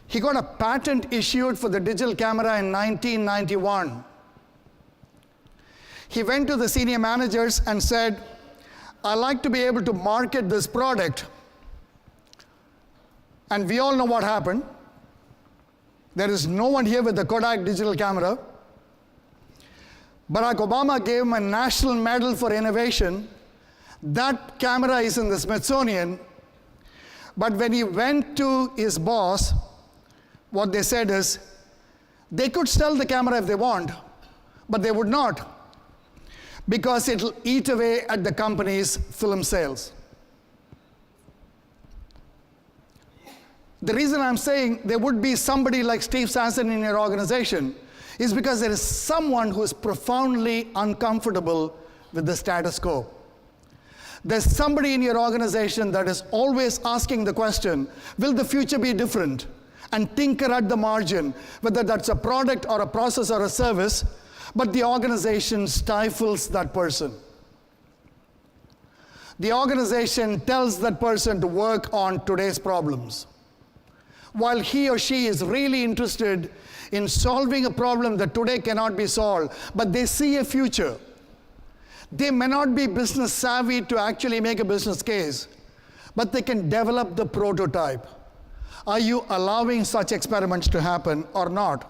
B: He got a patent issued for the digital camera in 1991. He went to the senior managers and said, I'd like to be able to market this product. And we all know what happened. There is no one here with the Kodak digital camera. Barack Obama gave him a National Medal for Innovation. That camera is in the Smithsonian. But when he went to his boss, what they said is, they could sell the camera if they want, but they would not, because it'll eat away at the company's film sales. The reason I'm saying there would be somebody like Steve Sasson in your organization is because there is someone who is profoundly uncomfortable with the status quo. There's somebody in your organization that is always asking the question, will the future be different? And tinker at the margin, whether that's a product or a process or a service, but the organization stifles that person. The organization tells that person to work on today's problems, while he or she is really interested in solving a problem that today cannot be solved, but they see a future. They may not be business savvy to actually make a business case, but they can develop the prototype. Are you allowing such experiments to happen or not?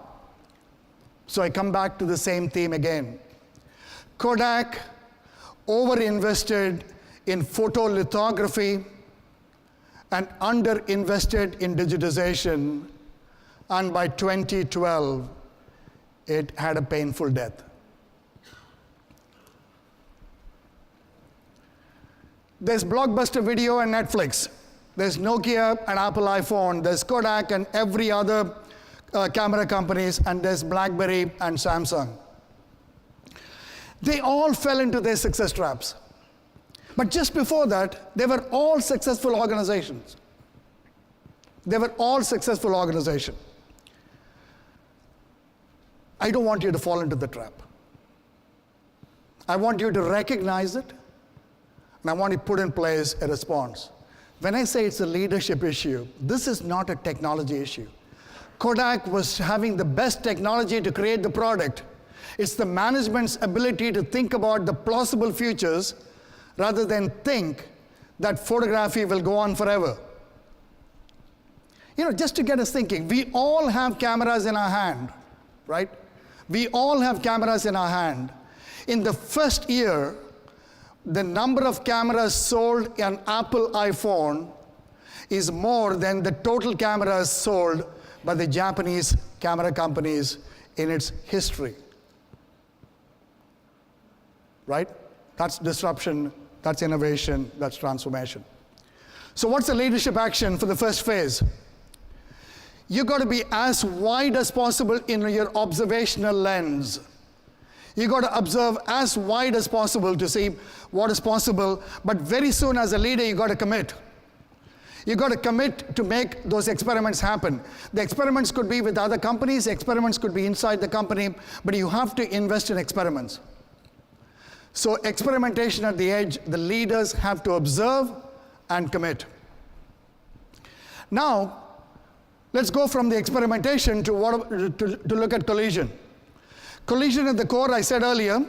B: So I come back to the same theme again. Kodak overinvested in photolithography and underinvested in digitization, and by 2012, it had a painful death. There's Blockbuster Video and Netflix. There's Nokia and Apple iPhone. There's Kodak and every other camera companies, and there's BlackBerry and Samsung. They all fell into their success traps. But just before that, they were all successful organizations. They were all successful organizations. I don't want you to fall into the trap. I want you to recognize it, and I want you to put in place a response. When I say it's a leadership issue, this is not a technology issue. Kodak was having the best technology to create the product. It's the management's ability to think about the plausible futures rather than think that photography will go on forever. You know, just to get us thinking, we all have cameras in our hand, right? We all have cameras in our hand. In the first year, the number of cameras sold on Apple iPhone is more than the total cameras sold by the Japanese camera companies in its history. Right? That's disruption, that's innovation, that's transformation. So what's the leadership action for the first phase? You've got to be as wide as possible in your observational lens. You've got to observe as wide as possible to see what is possible, but very soon as a leader, you've got to commit. You've got to commit to make those experiments happen. The experiments could be with other companies, experiments could be inside the company, but you have to invest in experiments. So experimentation at the edge, the leaders have to observe and commit. Now, let's go from the experimentation to look at collision. Collision at the core, I said earlier,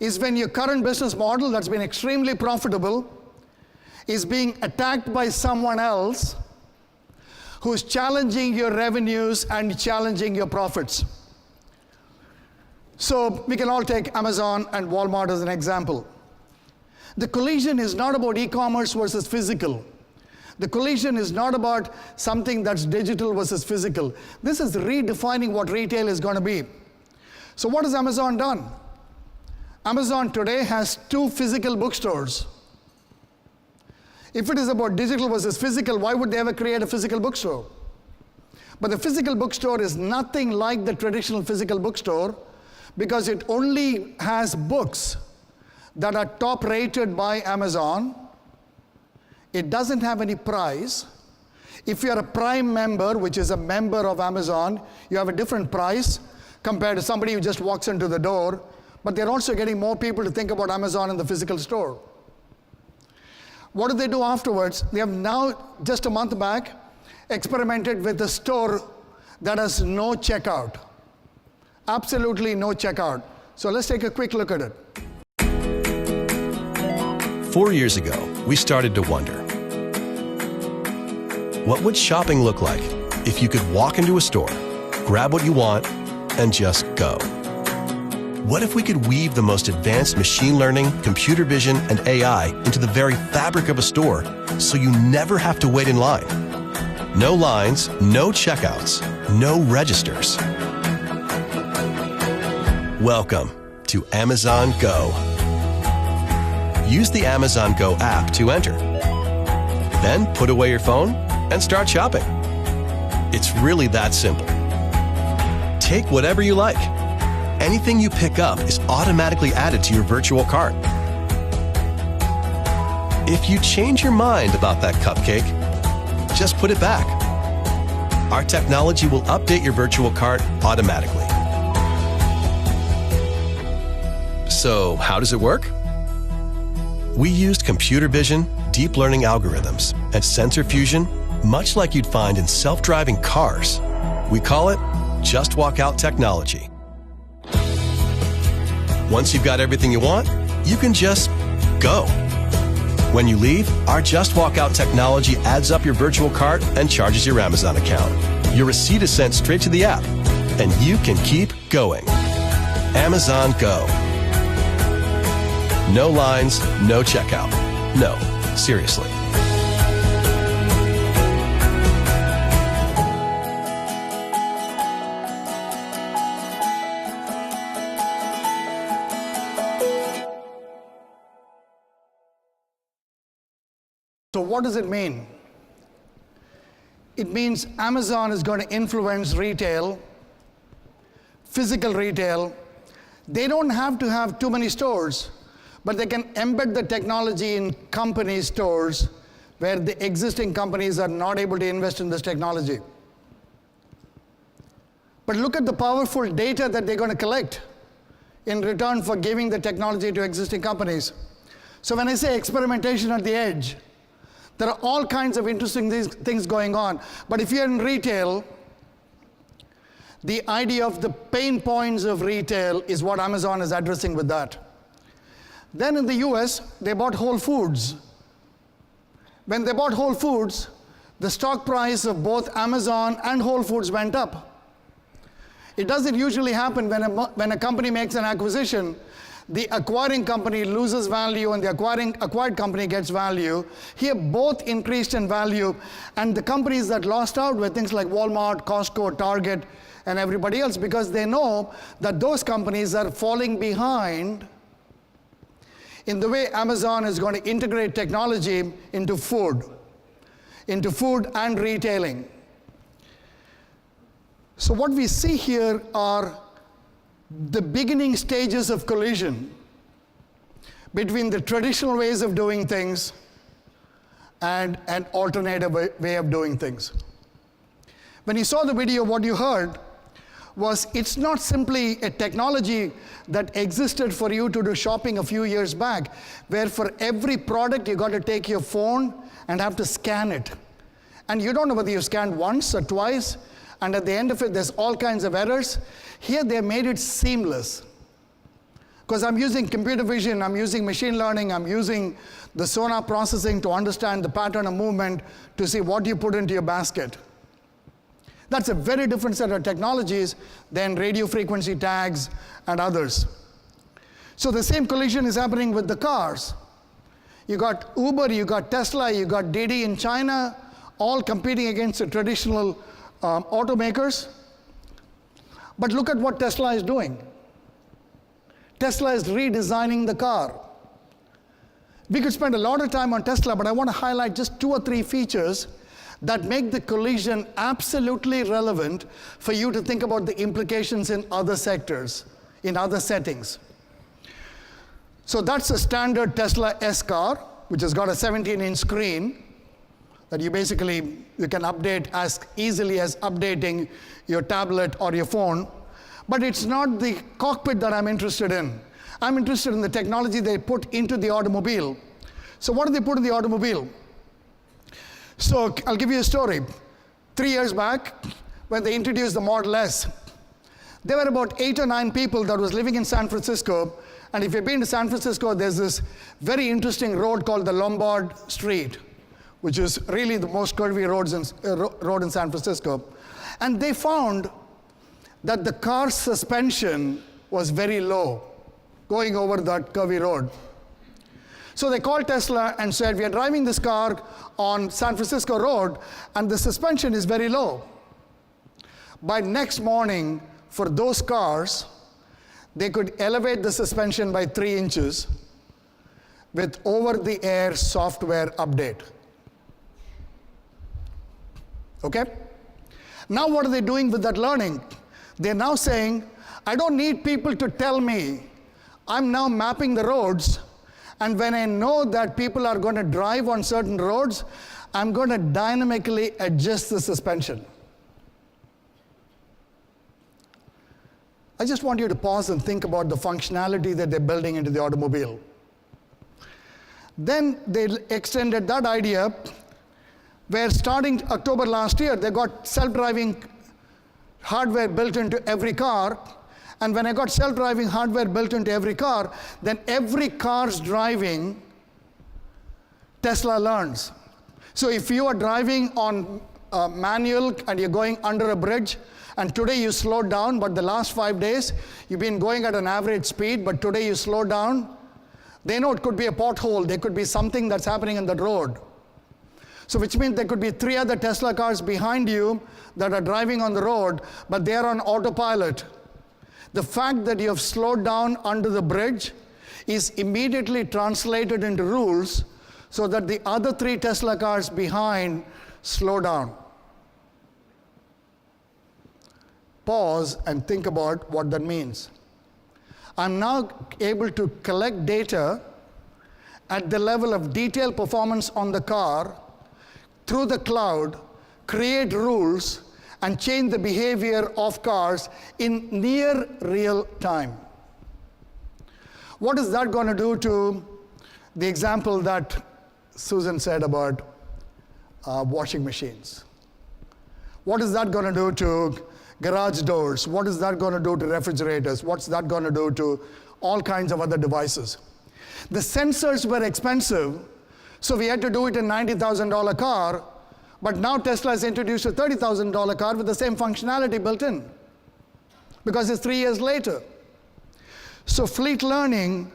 B: is when your current business model that's been extremely profitable is being attacked by someone else who's challenging your revenues and challenging your profits. So we can all take Amazon and Walmart as an example. The collision is not about e-commerce versus physical. The collision is not about something that's digital versus physical. This is redefining what retail is going to be. So what has Amazon done? Amazon today has 2 physical bookstores. If it is about digital versus physical, why would they ever create a physical bookstore? But the physical bookstore is nothing like the traditional physical bookstore because it only has books that are top rated by Amazon. It doesn't have any price. If you're a Prime member, which is a member of Amazon, you have a different price compared to somebody who just walks into the door. But they're also getting more people to think about Amazon in the physical store. What do they do afterwards? They have now, just a month back, experimented with a store that has no checkout. Absolutely no checkout. So let's take a quick look at it.
C: 4 years ago, we started to wonder, what would shopping look like if you could walk into a store, grab what you want, and just go? What if we could weave the most advanced machine learning, computer vision, and AI into the very fabric of a store so you never have to wait in line? No lines, no checkouts, no registers. Welcome to Amazon Go. Use the Amazon Go app to enter. Then put away your phone and start shopping. It's really that simple. Take whatever you like. Anything you pick up is automatically added to your virtual cart. If you change your mind about that cupcake, just put it back. Our technology will update your virtual cart automatically. So, how does it work? We used computer vision, deep learning algorithms, and sensor fusion, much like you'd find in self-driving cars. We call it Just Walk Out technology. Once you've got everything you want, you can just go. When you leave, our Just Walk Out technology adds up your virtual cart and charges your Amazon account. Your receipt is sent straight to the app, and you can keep going. Amazon Go. No lines, no checkout. No, seriously.
B: So what does it mean? It means Amazon is going to influence retail, physical retail. They don't have to have too many stores, but they can embed the technology in company stores where the existing companies are not able to invest in this technology. But look at the powerful data that they're going to collect in return for giving the technology to existing companies. So when I say experimentation at the edge, there are all kinds of interesting things going on. But if you're in retail, the idea of the pain points of retail is what Amazon is addressing with that. Then in the US, they bought Whole Foods. When they bought Whole Foods, the stock price of both Amazon and Whole Foods went up. It doesn't usually happen when a company makes an acquisition. The acquiring company loses value and the acquired company gets value. Here, both increased in value, and the companies that lost out were things like Walmart, Costco, Target, and everybody else, because they know that those companies are falling behind in the way Amazon is going to integrate technology into food and retailing. So what we see here are the beginning stages of collision between the traditional ways of doing things and an alternative way of doing things. When you saw the video, what you heard was it's not simply a technology that existed for you to do shopping a few years back, where for every product you got to take your phone and have to scan it. And you don't know whether you scanned once or twice, and at the end of it, there's all kinds of errors. Here, they made it seamless. Because I'm using computer vision, I'm using machine learning, I'm using the sonar processing to understand the pattern of movement to see what you put into your basket. That's a very different set of technologies than radio frequency tags and others. So the same collision is happening with the cars. You got Uber, you got Tesla, you got Didi in China, all competing against the traditional automakers. But look at what Tesla is doing. Tesla is redesigning the car. We could spend a lot of time on Tesla, but I want to highlight just 2 or 3 features that make the collision absolutely relevant for you to think about the implications in other sectors, in other settings. So that's a standard Tesla S car, which has got a 17-inch screen that you can update as easily as updating your tablet or your phone. But it's not the cockpit that I'm interested in. I'm interested in the technology they put into the automobile. So what do they put in the automobile? So I'll give you a story. 3 years back, when they introduced the Model S, there were about 8 or 9 people that was living in San Francisco. And if you've been to San Francisco, there's this very interesting road called the Lombard Street, which is really the most curvy road in San Francisco. And they found that the car's suspension was very low going over that curvy road. So they called Tesla and said, we are driving this car on San Francisco Road, and the suspension is very low. By next morning, for those cars, they could elevate the suspension by 3 inches with over-the-air software update. Okay? Now what are they doing with that learning? They're now saying, I don't need people to tell me. I'm now mapping the roads, and when I know that people are going to drive on certain roads, I'm going to dynamically adjust the suspension. I just want you to pause and think about the functionality that they're building into the automobile. Then they extended that idea where starting October last year, they got self-driving hardware built into every car. And when I got self-driving hardware built into every car, then every car's driving, Tesla learns. So if you are driving on manual and you're going under a bridge, and today you slowed down, but the last 5 days, you've been going at an average speed, but today you slowed down, they know it could be a pothole, there could be something that's happening in the road. So which means there could be 3 other Tesla cars behind you that are driving on the road, but they're on autopilot. The fact that you have slowed down under the bridge is immediately translated into rules so that the other 3 Tesla cars behind slow down. Pause and think about what that means. I'm now able to collect data at the level of detailed performance on the car through the cloud, create rules, and change the behavior of cars in near real time. What is that going to do to the example that Susan said about washing machines? What is that going to do to garage doors? What is that going to do to refrigerators? What's that going to do to all kinds of other devices? The sensors were expensive, so we had to do it in a $90,000 car, but now Tesla has introduced a $30,000 car with the same functionality built in, because it's 3 years later. So fleet learning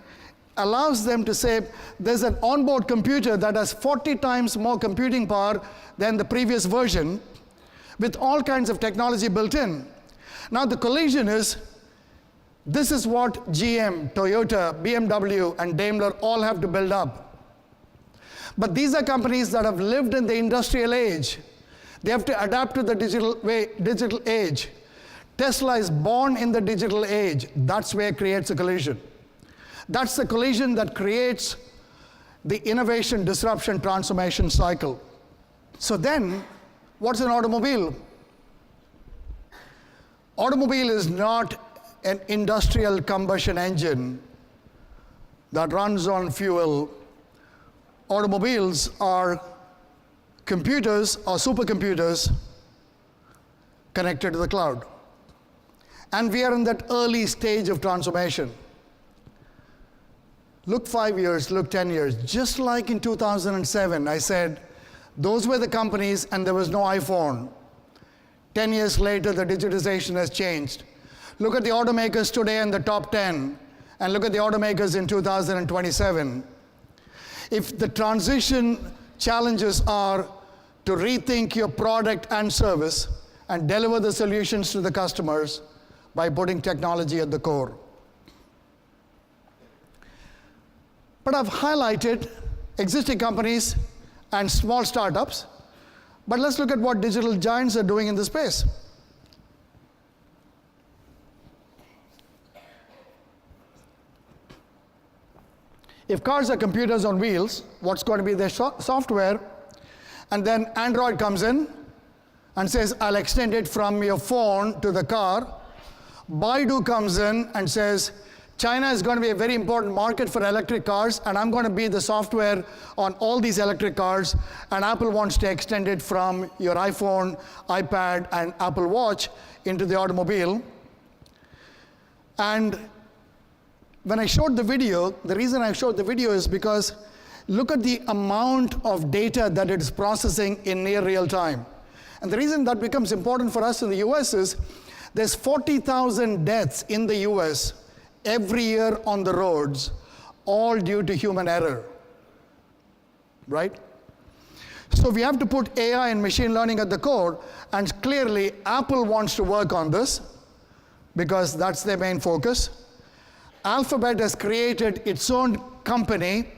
B: allows them to say, there's an onboard computer that has 40 times more computing power than the previous version, with all kinds of technology built in. Now the collision is, this is what GM, Toyota, BMW, and Daimler all have to build up. But these are companies that have lived in the industrial age. They have to adapt to the digital age. Tesla is born in the digital age. That's where it creates a collision. That's the collision that creates the innovation, disruption, transformation cycle. So then, what's an automobile? Automobile is not an industrial combustion engine that runs on fuel. Automobiles are computers or supercomputers connected to the cloud. And we are in that early stage of transformation. Look 5 years, look 10 years. Just like in 2007, I said, those were the companies and there was no iPhone. 10 years later, the digitization has changed. Look at the automakers today in the top 10, and look at the automakers in 2027. If the transition challenges are to rethink your product and service and deliver the solutions to the customers by putting technology at the core. But I've highlighted existing companies and small startups, But let's look at what digital giants are doing in this space. If cars are computers on wheels, what's going to be their software? And then Android comes in and says, I'll extend it from your phone to the car. Baidu comes in and says, China is going to be a very important market for electric cars, and I'm going to be the software on all these electric cars, and Apple wants to extend it from your iPhone, iPad, and Apple Watch into the automobile. And when I showed the video, the reason I showed the video is because look at the amount of data that it is processing in near real time. And the reason that becomes important for us in the US is there's 40,000 deaths in the US every year on the roads, all due to human error, right? So we have to put AI and machine learning at the core, and clearly Apple wants to work on this because that's their main focus. Alphabet has created its own company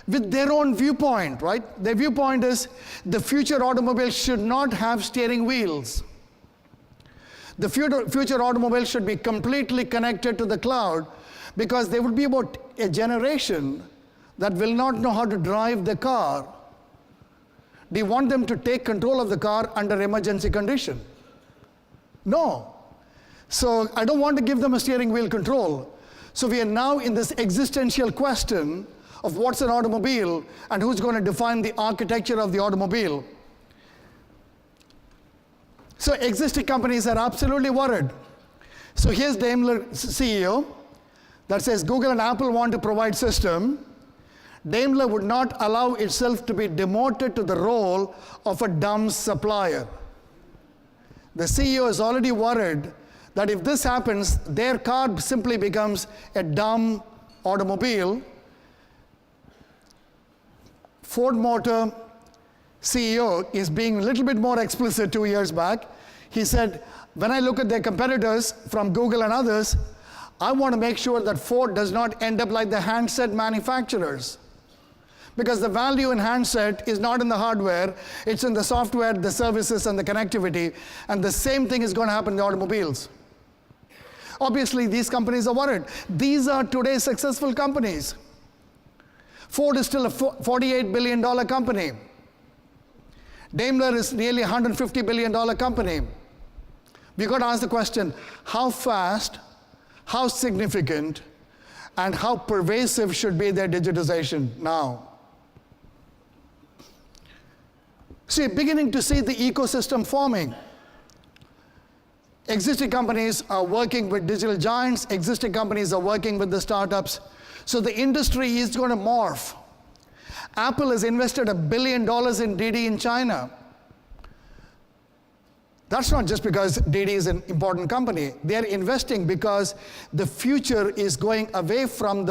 B: with their own viewpoint, right? Their viewpoint is the future automobile should not have steering wheels. The future automobile should be completely connected to the cloud, because there will be about a generation that will not know how to drive the car. Do you want them to take control of the car under emergency condition? No. So I don't want to give them a steering wheel control. So we are now in this existential question of what's an automobile and who's going to define the architecture of the automobile. So existing companies are absolutely worried. So here's Daimler CEO that says Google and Apple want to provide system. Daimler would not allow itself to be demoted to the role of a dumb supplier. The CEO is already worried that if this happens, their car simply becomes a dumb automobile. Ford Motor CEO is being a little bit more explicit 2 years back. He said, when I look at their competitors from Google and others, I want to make sure that Ford does not end up like the handset manufacturers. Because the value in handset is not in the hardware, it's in the software, the services, and the connectivity. And the same thing is going to happen in the automobiles. Obviously, these companies are worried. These are today's successful companies. Ford is still a $48 billion company. Daimler is nearly a $150 billion company. We've got to ask the question, how fast, how significant, and how pervasive should be their digitization now? So you're beginning to see the ecosystem forming. Existing companies are working with digital giants. Existing companies are working with the startups. So the industry is going to morph. Apple has invested $1 billion in Didi in China. That's not just because Didi is an important company. They're investing because the future is going away from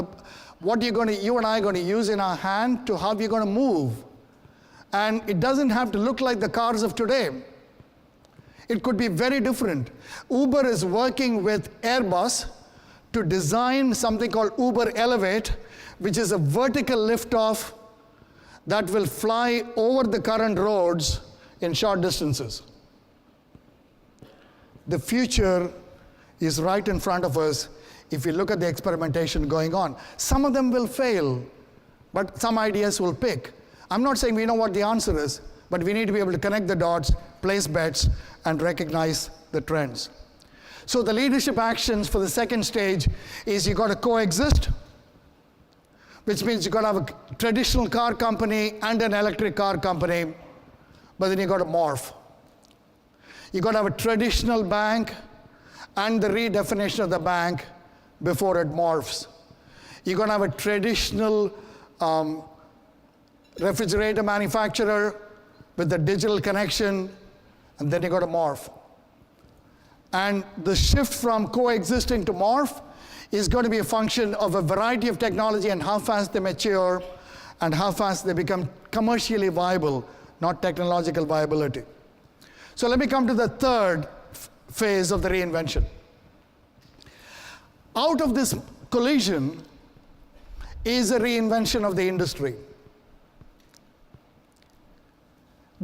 B: what you and I are going to use in our hand to how we're going to move. And it doesn't have to look like the cars of today. It could be very different. Uber is working with Airbus to design something called Uber Elevate, which is a vertical liftoff that will fly over the current roads in short distances. The future is right in front of us if you look at the experimentation going on. Some of them will fail, but some ideas will pick. I'm not saying we know what the answer is, but we need to be able to connect the dots, place bets, and recognize the trends. So the leadership actions for the second stage is you've got to coexist, which means you've got to have a traditional car company and an electric car company, but then you've got to morph. You've got to have a traditional bank and the redefinition of the bank before it morphs. You're going to have a traditional refrigerator manufacturer with the digital connection, and then you've got to morph. And the shift from coexisting to morph is going to be a function of a variety of technology and how fast they mature and how fast they become commercially viable, not technological viability. So let me come to the third phase of the reinvention. Out of this collision is a reinvention of the industry.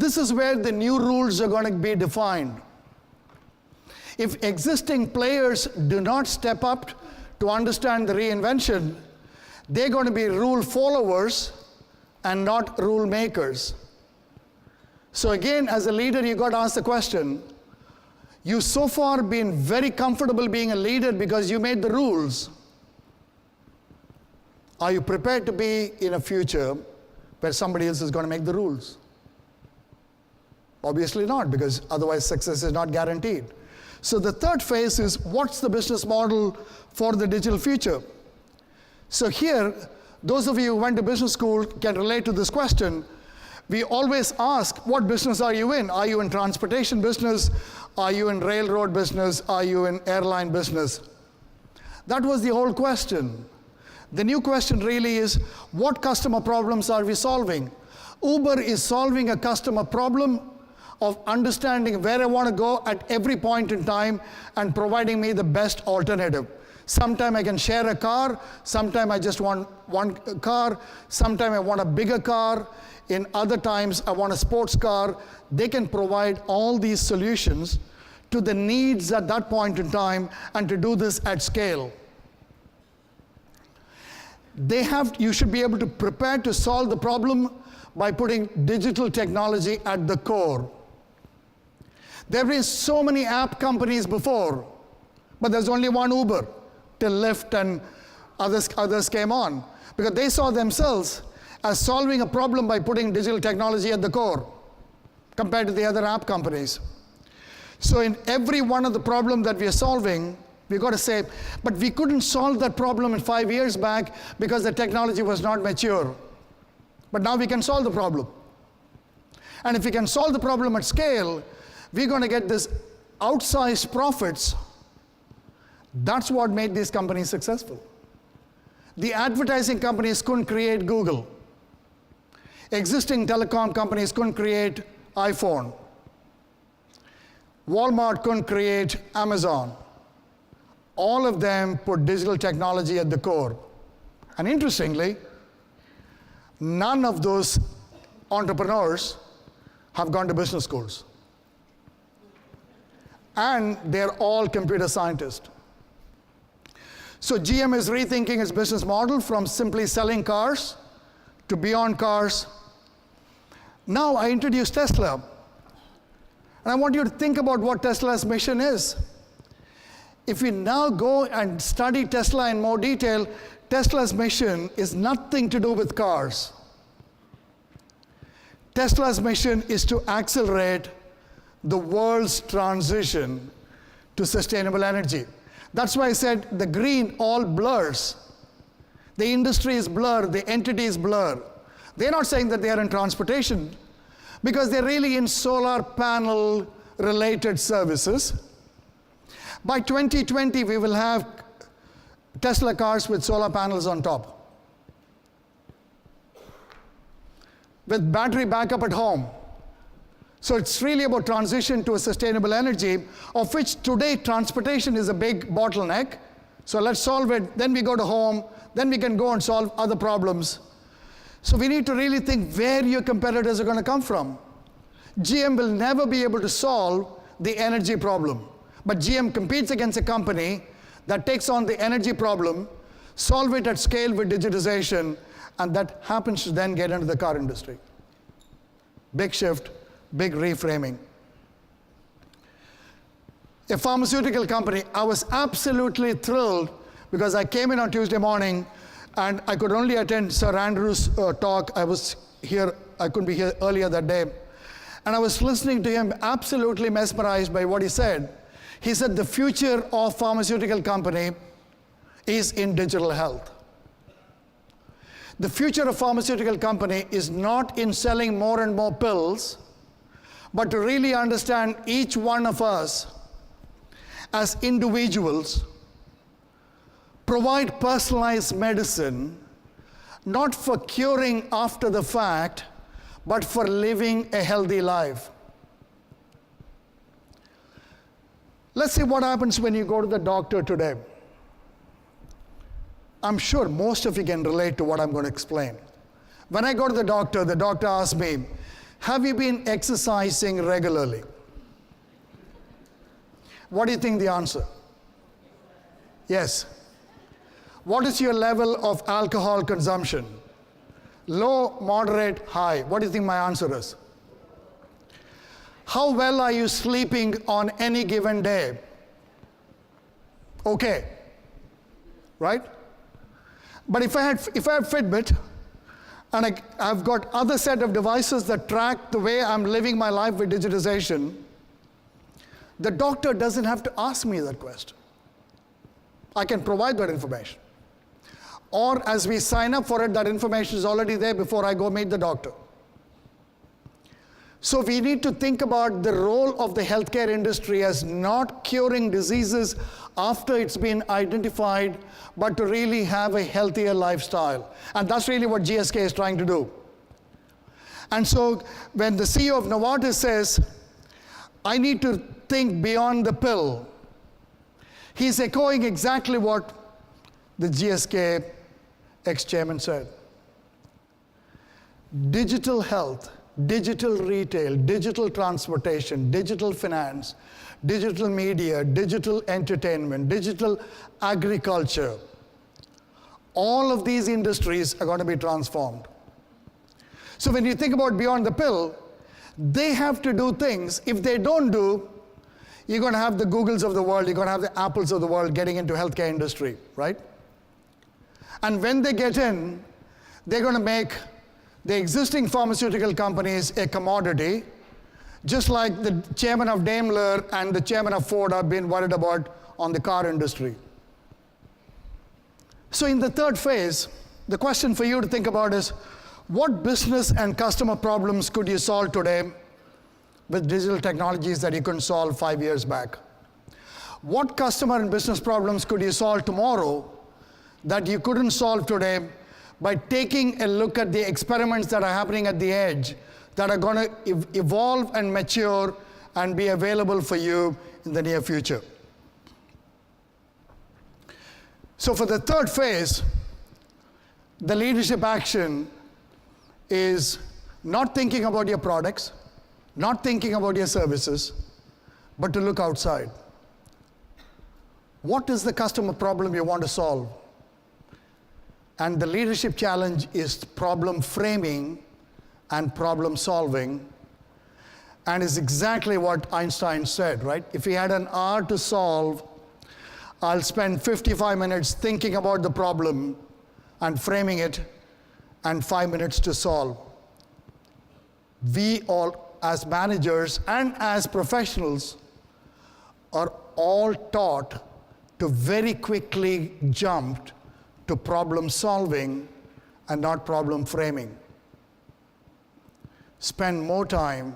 B: This is where the new rules are going to be defined. If existing players do not step up to understand the reinvention, they're going to be rule followers and not rule makers. So again, as a leader, you got to ask the question, you've so far been very comfortable being a leader because you made the rules. Are you prepared to be in a future where somebody else is going to make the rules? Obviously not, because otherwise success is not guaranteed. So the third phase is, what's the business model for the digital future? So here, those of you who went to business school can relate to this question. We always ask, what business are you in? Are you in transportation business? Are you in railroad business? Are you in airline business? That was the old question. The new question really is, what customer problems are we solving? Uber is solving a customer problem of understanding where I want to go at every point in time and providing me the best alternative. Sometime I can share a car, sometime I just want one car, sometime I want a bigger car, in other times I want a sports car. They can provide all these solutions to the needs at that point in time and to do this at scale. You should be able to prepare to solve the problem by putting digital technology at the core. There have been so many app companies before, but there's only one Uber till Lyft and others came on, because they saw themselves as solving a problem by putting digital technology at the core compared to the other app companies. So in every one of the problems that we are solving, we've got to say, but we couldn't solve that problem in 5 years back because the technology was not mature. But now we can solve the problem. And if we can solve the problem at scale, we're going to get this outsized profits. That's what made these companies successful. The advertising companies couldn't create Google. Existing telecom companies couldn't create iPhone. Walmart couldn't create Amazon. All of them put digital technology at the core. And interestingly, none of those entrepreneurs have gone to business schools. And they're all computer scientists. So GM is rethinking its business model from simply selling cars to beyond cars. Now I introduce Tesla. And I want you to think about what Tesla's mission is. If we now go and study Tesla in more detail, Tesla's mission is nothing to do with cars. Tesla's mission is to accelerate the world's transition to sustainable energy. That's why I said the green all blurs. The industry is blur, the entities blur. They're not saying that they are in transportation, because they're really in solar panel related services. By 2020, we will have Tesla cars with solar panels on top, with battery backup at home. So it's really about transition to a sustainable energy, of which today transportation is a big bottleneck. So let's solve it, then we go to home, then we can go and solve other problems. So we need to really think where your competitors are going to come from. GM will never be able to solve the energy problem. But GM competes against a company that takes on the energy problem, solve it at scale with digitization, and that happens to then get into the car industry. Big shift, big reframing. A pharmaceutical company, I was absolutely thrilled because I came in on Tuesday morning and I could only attend Sir Andrew's talk. I couldn't be here earlier that day. And I was listening to him, absolutely mesmerized by what he said. He said the future of pharmaceutical company is in digital health. The future of pharmaceutical company is not in selling more and more pills, but to really understand each one of us as individuals, provide personalized medicine, not for curing after the fact, but for living a healthy life. Let's see what happens when you go to the doctor today. I'm sure most of you can relate to what I'm going to explain. When I go to the doctor asks me, Have you been exercising regularly? What do you think the answer? Yes. What is your level of alcohol consumption? Low, moderate, high. What do you think my answer is? How well are you sleeping on any given day? Okay. Right? But if I have Fitbit, and I've got other set of devices that track the way I'm living my life with digitization, the doctor doesn't have to ask me that question. I can provide that information. Or as we sign up for it, that information is already there before I go meet the doctor. So we need to think about the role of the healthcare industry as not curing diseases after it's been identified, but to really have a healthier lifestyle. And that's really what GSK is trying to do. And so when the CEO of Novartis says, I need to think beyond the pill, he's echoing exactly what the GSK ex-chairman said. Digital health, digital retail, digital transportation, digital finance, digital media, digital entertainment, digital agriculture, all of these industries are going to be transformed. So when you think about beyond the pill, they have to do things. If they don't do, you're going to have the Googles of the world, you're going to have the Apples of the world getting into healthcare industry, right? And when they get in, they're going to make the existing pharmaceutical companies a commodity, just like the chairman of Daimler and the chairman of Ford have been worried about on the car industry. So in the third phase, the question for you to think about is, what business and customer problems could you solve today with digital technologies that you couldn't solve 5 years back? What customer and business problems could you solve tomorrow that you couldn't solve today by taking a look at the experiments that are happening at the edge that are going to evolve and mature and be available for you in the near future? So for the third phase, the leadership action is not thinking about your products, not thinking about your services, but to look outside. What is the customer problem you want to solve? And the leadership challenge is problem framing and problem solving, and is exactly what Einstein said, right? If he had an hour to solve, I'll spend 55 minutes thinking about the problem and framing it, and 5 minutes to solve. We all, as managers and as professionals, are all taught to very quickly jump to problem solving and not problem framing. Spend more time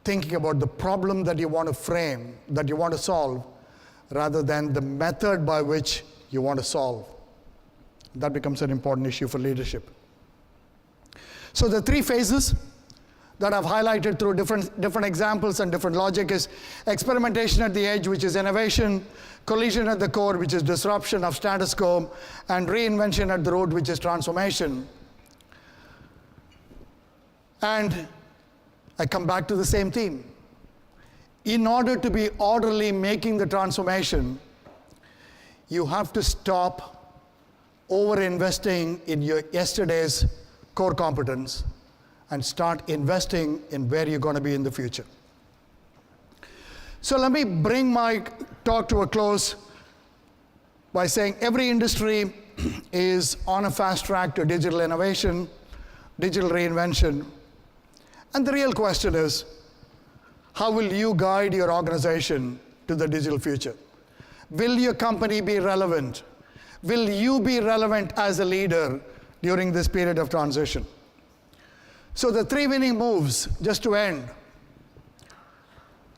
B: thinking about the problem that you want to frame, that you want to solve, rather than the method by which you want to solve. That becomes an important issue for leadership. So the three phases that I've highlighted through different examples and different logic is experimentation at the edge, which is innovation, collision at the core, which is disruption of status quo, and reinvention at the root, which is transformation. And I come back to the same theme. In order to be orderly making the transformation, you have to stop over-investing in your yesterday's core competence and start investing in where you're going to be in the future. So let me bring my talk to a close by saying every industry is on a fast track to digital innovation, digital reinvention. And the real question is, how will you guide your organization to the digital future? Will your company be relevant? Will you be relevant as a leader during this period of transition? So the three winning moves, just to end,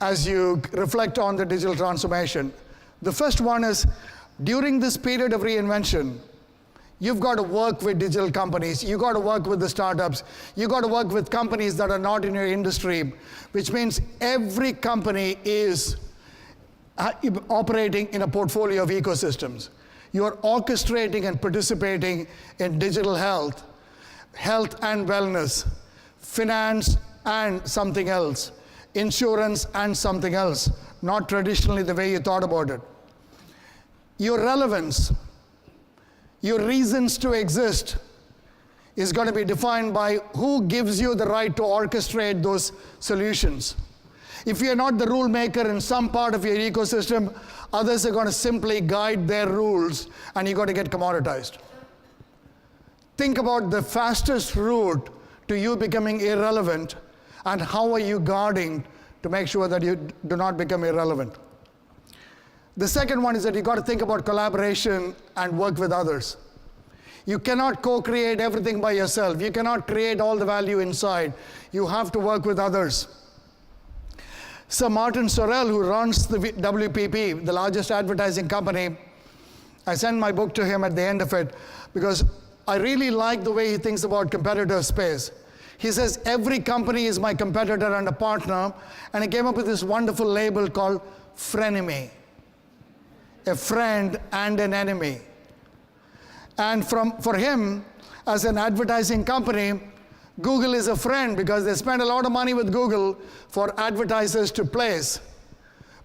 B: as you reflect on the digital transformation. The first one is, during this period of reinvention, you've got to work with digital companies, you've got to work with the startups, you've got to work with companies that are not in your industry, which means every company is operating in a portfolio of ecosystems. You're orchestrating and participating in digital health and wellness, finance and something else, insurance and something else, not traditionally the way you thought about it. Your relevance, your reasons to exist is going to be defined by who gives you the right to orchestrate those solutions. If you're not the rule maker in some part of your ecosystem, others are going to simply guide their rules, and you're going to get commoditized. Think about the fastest route to you becoming irrelevant, and how are you guarding to make sure that you do not become irrelevant. The second one is that you've got to think about collaboration and work with others. You cannot co-create everything by yourself. You cannot create all the value inside. You have to work with others. Sir Martin Sorrell, who runs the WPP, the largest advertising company, I sent my book to him at the end of it because I really like the way he thinks about competitor space. He says, every company is my competitor and a partner, and he came up with this wonderful label called frenemy, a friend and an enemy. And for him, as an advertising company, Google is a friend because they spend a lot of money with Google for advertisers to place.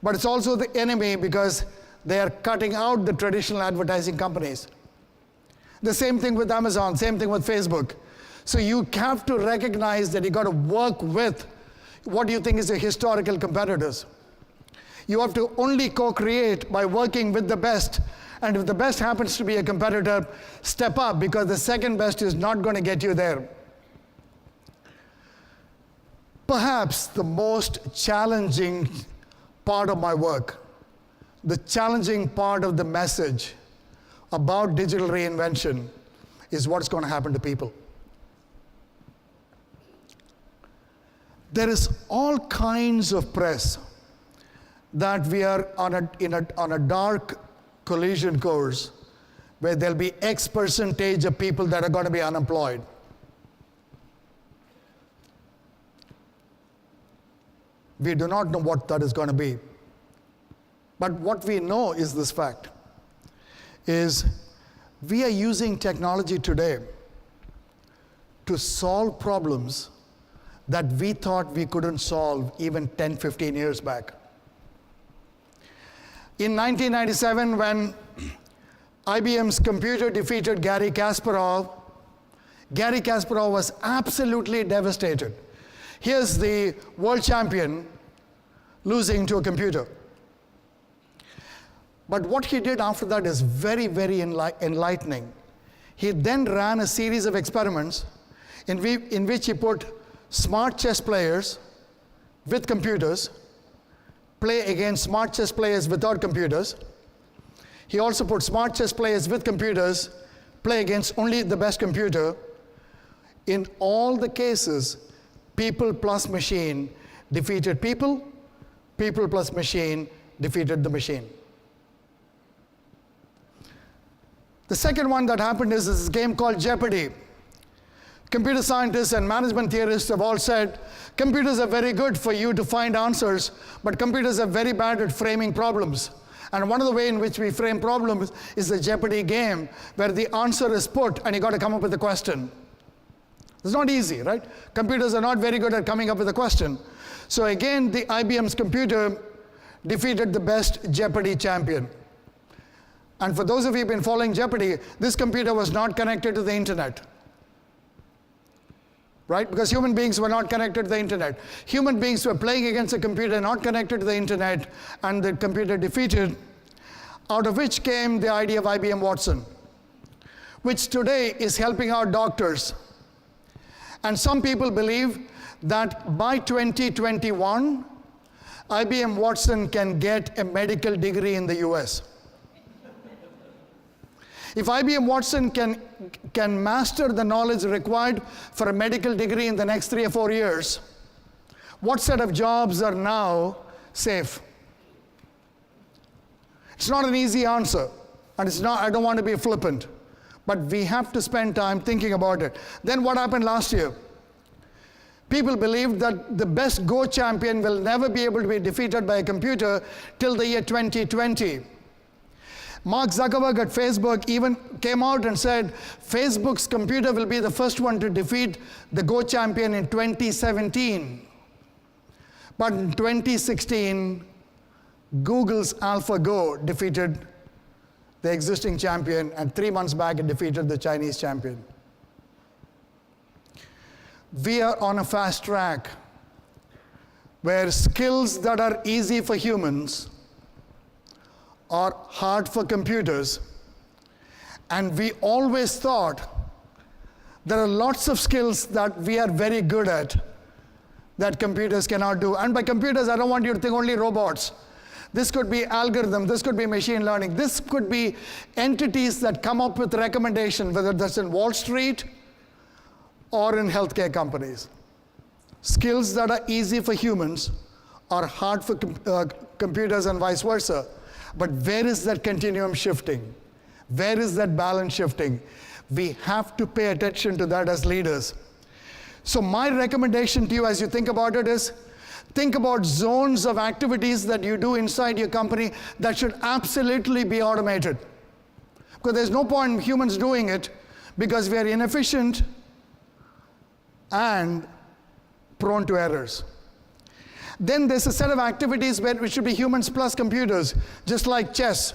B: But it's also the enemy because they are cutting out the traditional advertising companies. The same thing with Amazon, same thing with Facebook. So you have to recognize that you've got to work with what you think is your historical competitors. You have to only co-create by working with the best. And if the best happens to be a competitor, step up, because the second best is not going to get you there. Perhaps the most challenging part of my work, the challenging part of the message about digital reinvention, is what's going to happen to people. There is all kinds of press that we are on a dark collision course where there'll be X percentage of people that are going to be unemployed. We do not know what that is going to be. But what we know is this fact, is we are using technology today to solve problems that we thought we couldn't solve even 10, 15 years back. In 1997, when IBM's computer defeated Garry Kasparov was absolutely devastated. Here's the world champion losing to a computer. But what he did after that is very, very enlightening. He then ran a series of experiments in which he put smart chess players with computers play against smart chess players without computers. He also put smart chess players with computers play against only the best computer. In all the cases, people plus machine defeated people, people plus machine defeated the machine. The second one that happened is this game called Jeopardy. Computer scientists and management theorists have all said, computers are very good for you to find answers, but computers are very bad at framing problems. And one of the ways in which we frame problems is the Jeopardy game, where the answer is put and you got to come up with a question. It's not easy, right? Computers are not very good at coming up with a question. So again, the IBM's computer defeated the best Jeopardy champion. And for those of you who've been following Jeopardy, this computer was not connected to the internet. Right? Because human beings were not connected to the internet. Human beings were playing against a computer not connected to the internet, and the computer defeated, out of which came the idea of IBM Watson, which today is helping our doctors. And some people believe that by 2021, IBM Watson can get a medical degree in the US. If IBM Watson can master the knowledge required for a medical degree in the next 3 or 4 years, what set of jobs are now safe? It's not an easy answer, and it's not, I don't want to be flippant, but we have to spend time thinking about it. Then what happened last year? People believed that the best Go champion will never be able to be defeated by a computer till the year 2020. Mark Zuckerberg at Facebook even came out and said Facebook's computer will be the first one to defeat the Go champion in 2017. But in 2016, Google's AlphaGo defeated the existing champion, and 3 months back it defeated the Chinese champion. We are on a fast track where skills that are easy for humans are hard for computers. And we always thought there are lots of skills that we are very good at that computers cannot do. And by computers, I don't want you to think only robots. This could be algorithm, this could be machine learning, this could be entities that come up with recommendations, whether that's in Wall Street or in healthcare companies. Skills that are easy for humans are hard for computers and vice versa. But where is that continuum shifting? Where is that balance shifting? We have to pay attention to that as leaders. So my recommendation to you as you think about it is, think about zones of activities that you do inside your company that should absolutely be automated. Because there's no point in humans doing it because we are inefficient and prone to errors. Then there's a set of activities where it should be humans plus computers, just like chess.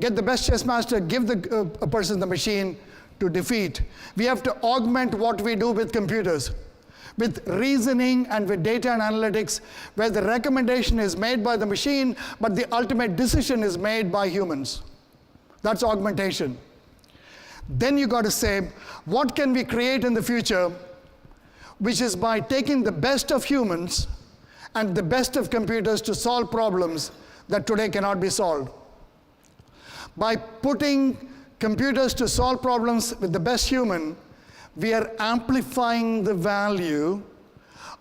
B: Get the best chess master, give a person the machine to defeat. We have to augment what we do with computers, with reasoning and with data and analytics, where the recommendation is made by the machine, but the ultimate decision is made by humans. That's augmentation. Then you got to say, what can we create in the future, which is by taking the best of humans and the best of computers to solve problems that today cannot be solved. By putting computers to solve problems with the best human, we are amplifying the value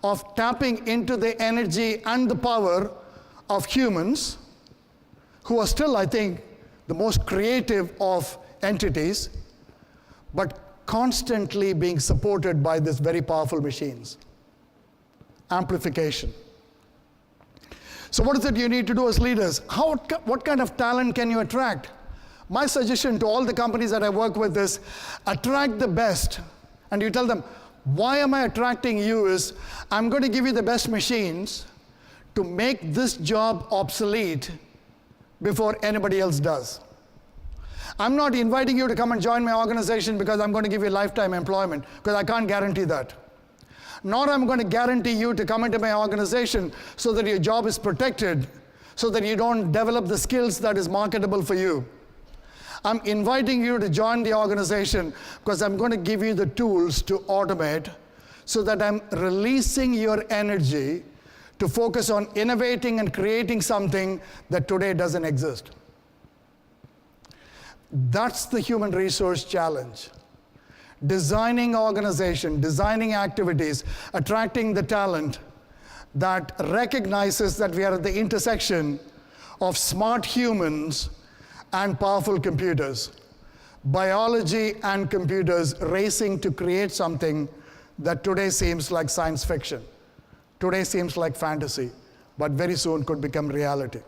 B: of tapping into the energy and the power of humans, who are still, I think, the most creative of entities, but constantly being supported by these very powerful machines. Amplification. So what is it you need to do as leaders? What kind of talent can you attract? My suggestion to all the companies that I work with is, attract the best. And you tell them, why am I attracting you is, I'm going to give you the best machines to make this job obsolete before anybody else does. I'm not inviting you to come and join my organization because I'm going to give you lifetime employment, because I can't guarantee that. Nor am I going to guarantee you to come into my organization so that your job is protected, so that you don't develop the skills that is marketable for you. I'm inviting you to join the organization because I'm going to give you the tools to automate, so that I'm releasing your energy to focus on innovating and creating something that today doesn't exist. That's the human resource challenge. Designing organization, designing activities, attracting the talent that recognizes that we are at the intersection of smart humans and powerful computers. Biology and computers racing to create something that today seems like science fiction. Today seems like fantasy, but very soon could become reality.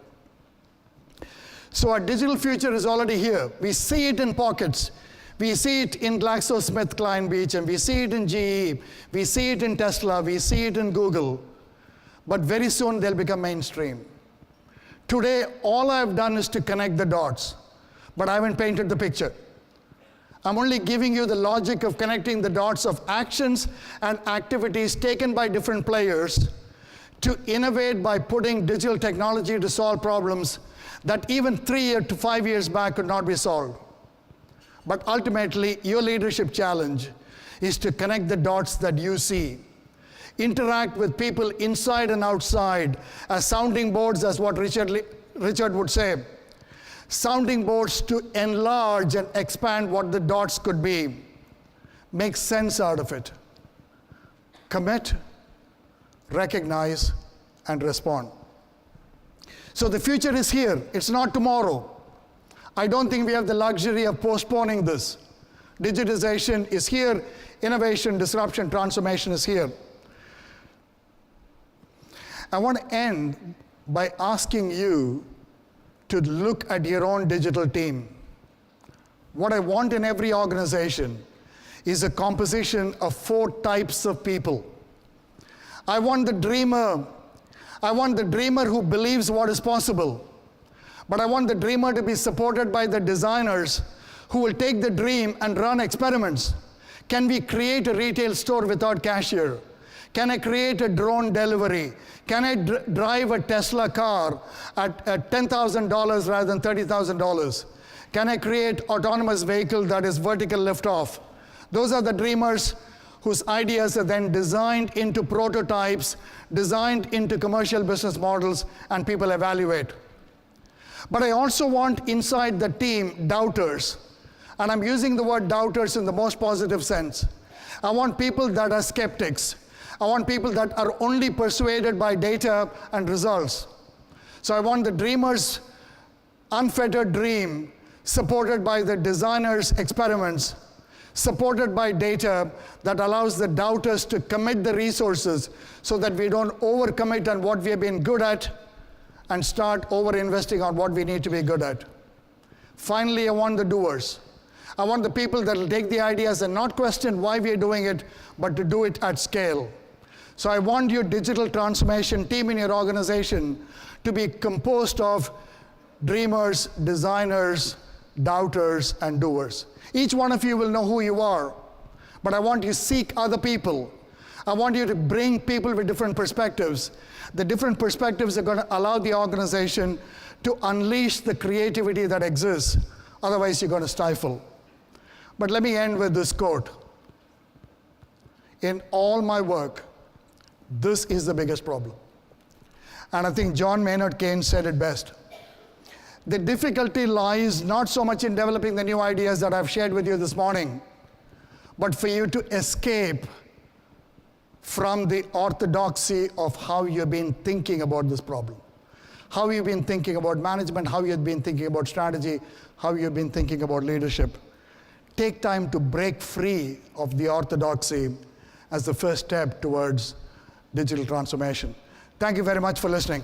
B: So our digital future is already here. We see it in pockets. We see it in GlaxoSmithKline Beach, and we see it in GE. We see it in Tesla. We see it in Google. But very soon they'll become mainstream. Today, all I've done is to connect the dots, but I haven't painted the picture. I'm only giving you the logic of connecting the dots of actions and activities taken by different players to innovate by putting digital technology to solve problems that even 3 to 5 years back could not be solved. But ultimately, your leadership challenge is to connect the dots that you see. Interact with people inside and outside as sounding boards, as what Richard would say. Sounding boards to enlarge and expand what the dots could be. Make sense out of it. Commit, recognize, and respond. So the future is here. It's not tomorrow. I don't think we have the luxury of postponing this. Digitization is here. Innovation, disruption, transformation is here. I want to end by asking you to look at your own digital team. What I want in every organization is a composition of 4 types of people. I want the dreamer. I want the dreamer who believes what is possible. But I want the dreamer to be supported by the designers who will take the dream and run experiments. Can we create a retail store without cashier? Can I create a drone delivery? Can I drive a Tesla car at $10,000 rather than $30,000? Can I create autonomous vehicle that is vertical liftoff? Those are the dreamers whose ideas are then designed into prototypes, designed into commercial business models, and people evaluate. But I also want inside the team doubters. And I'm using the word doubters in the most positive sense. I want people that are skeptics. I want people that are only persuaded by data and results. So I want the dreamer's unfettered dream supported by the designer's experiments, supported by data that allows the doubters to commit the resources so that we don't overcommit on what we have been good at and start over-investing on what we need to be good at. Finally, I want the doers. I want the people that will take the ideas and not question why we are doing it, but to do it at scale. So I want your digital transformation team in your organization to be composed of dreamers, designers, doubters, and doers. Each one of you will know who you are, but I want you to seek other people. I want you to bring people with different perspectives. The different perspectives are going to allow the organization to unleash the creativity that exists. Otherwise, you're going to stifle. But let me end with this quote. In all my work, this is the biggest problem. And I think John Maynard Keynes said it best. The difficulty lies not so much in developing the new ideas that I've shared with you this morning, but for you to escape from the orthodoxy of how you've been thinking about this problem. How you've been thinking about management, how you've been thinking about strategy, how you've been thinking about leadership. Take time to break free of the orthodoxy as the first step towards digital transformation. Thank you very much for listening.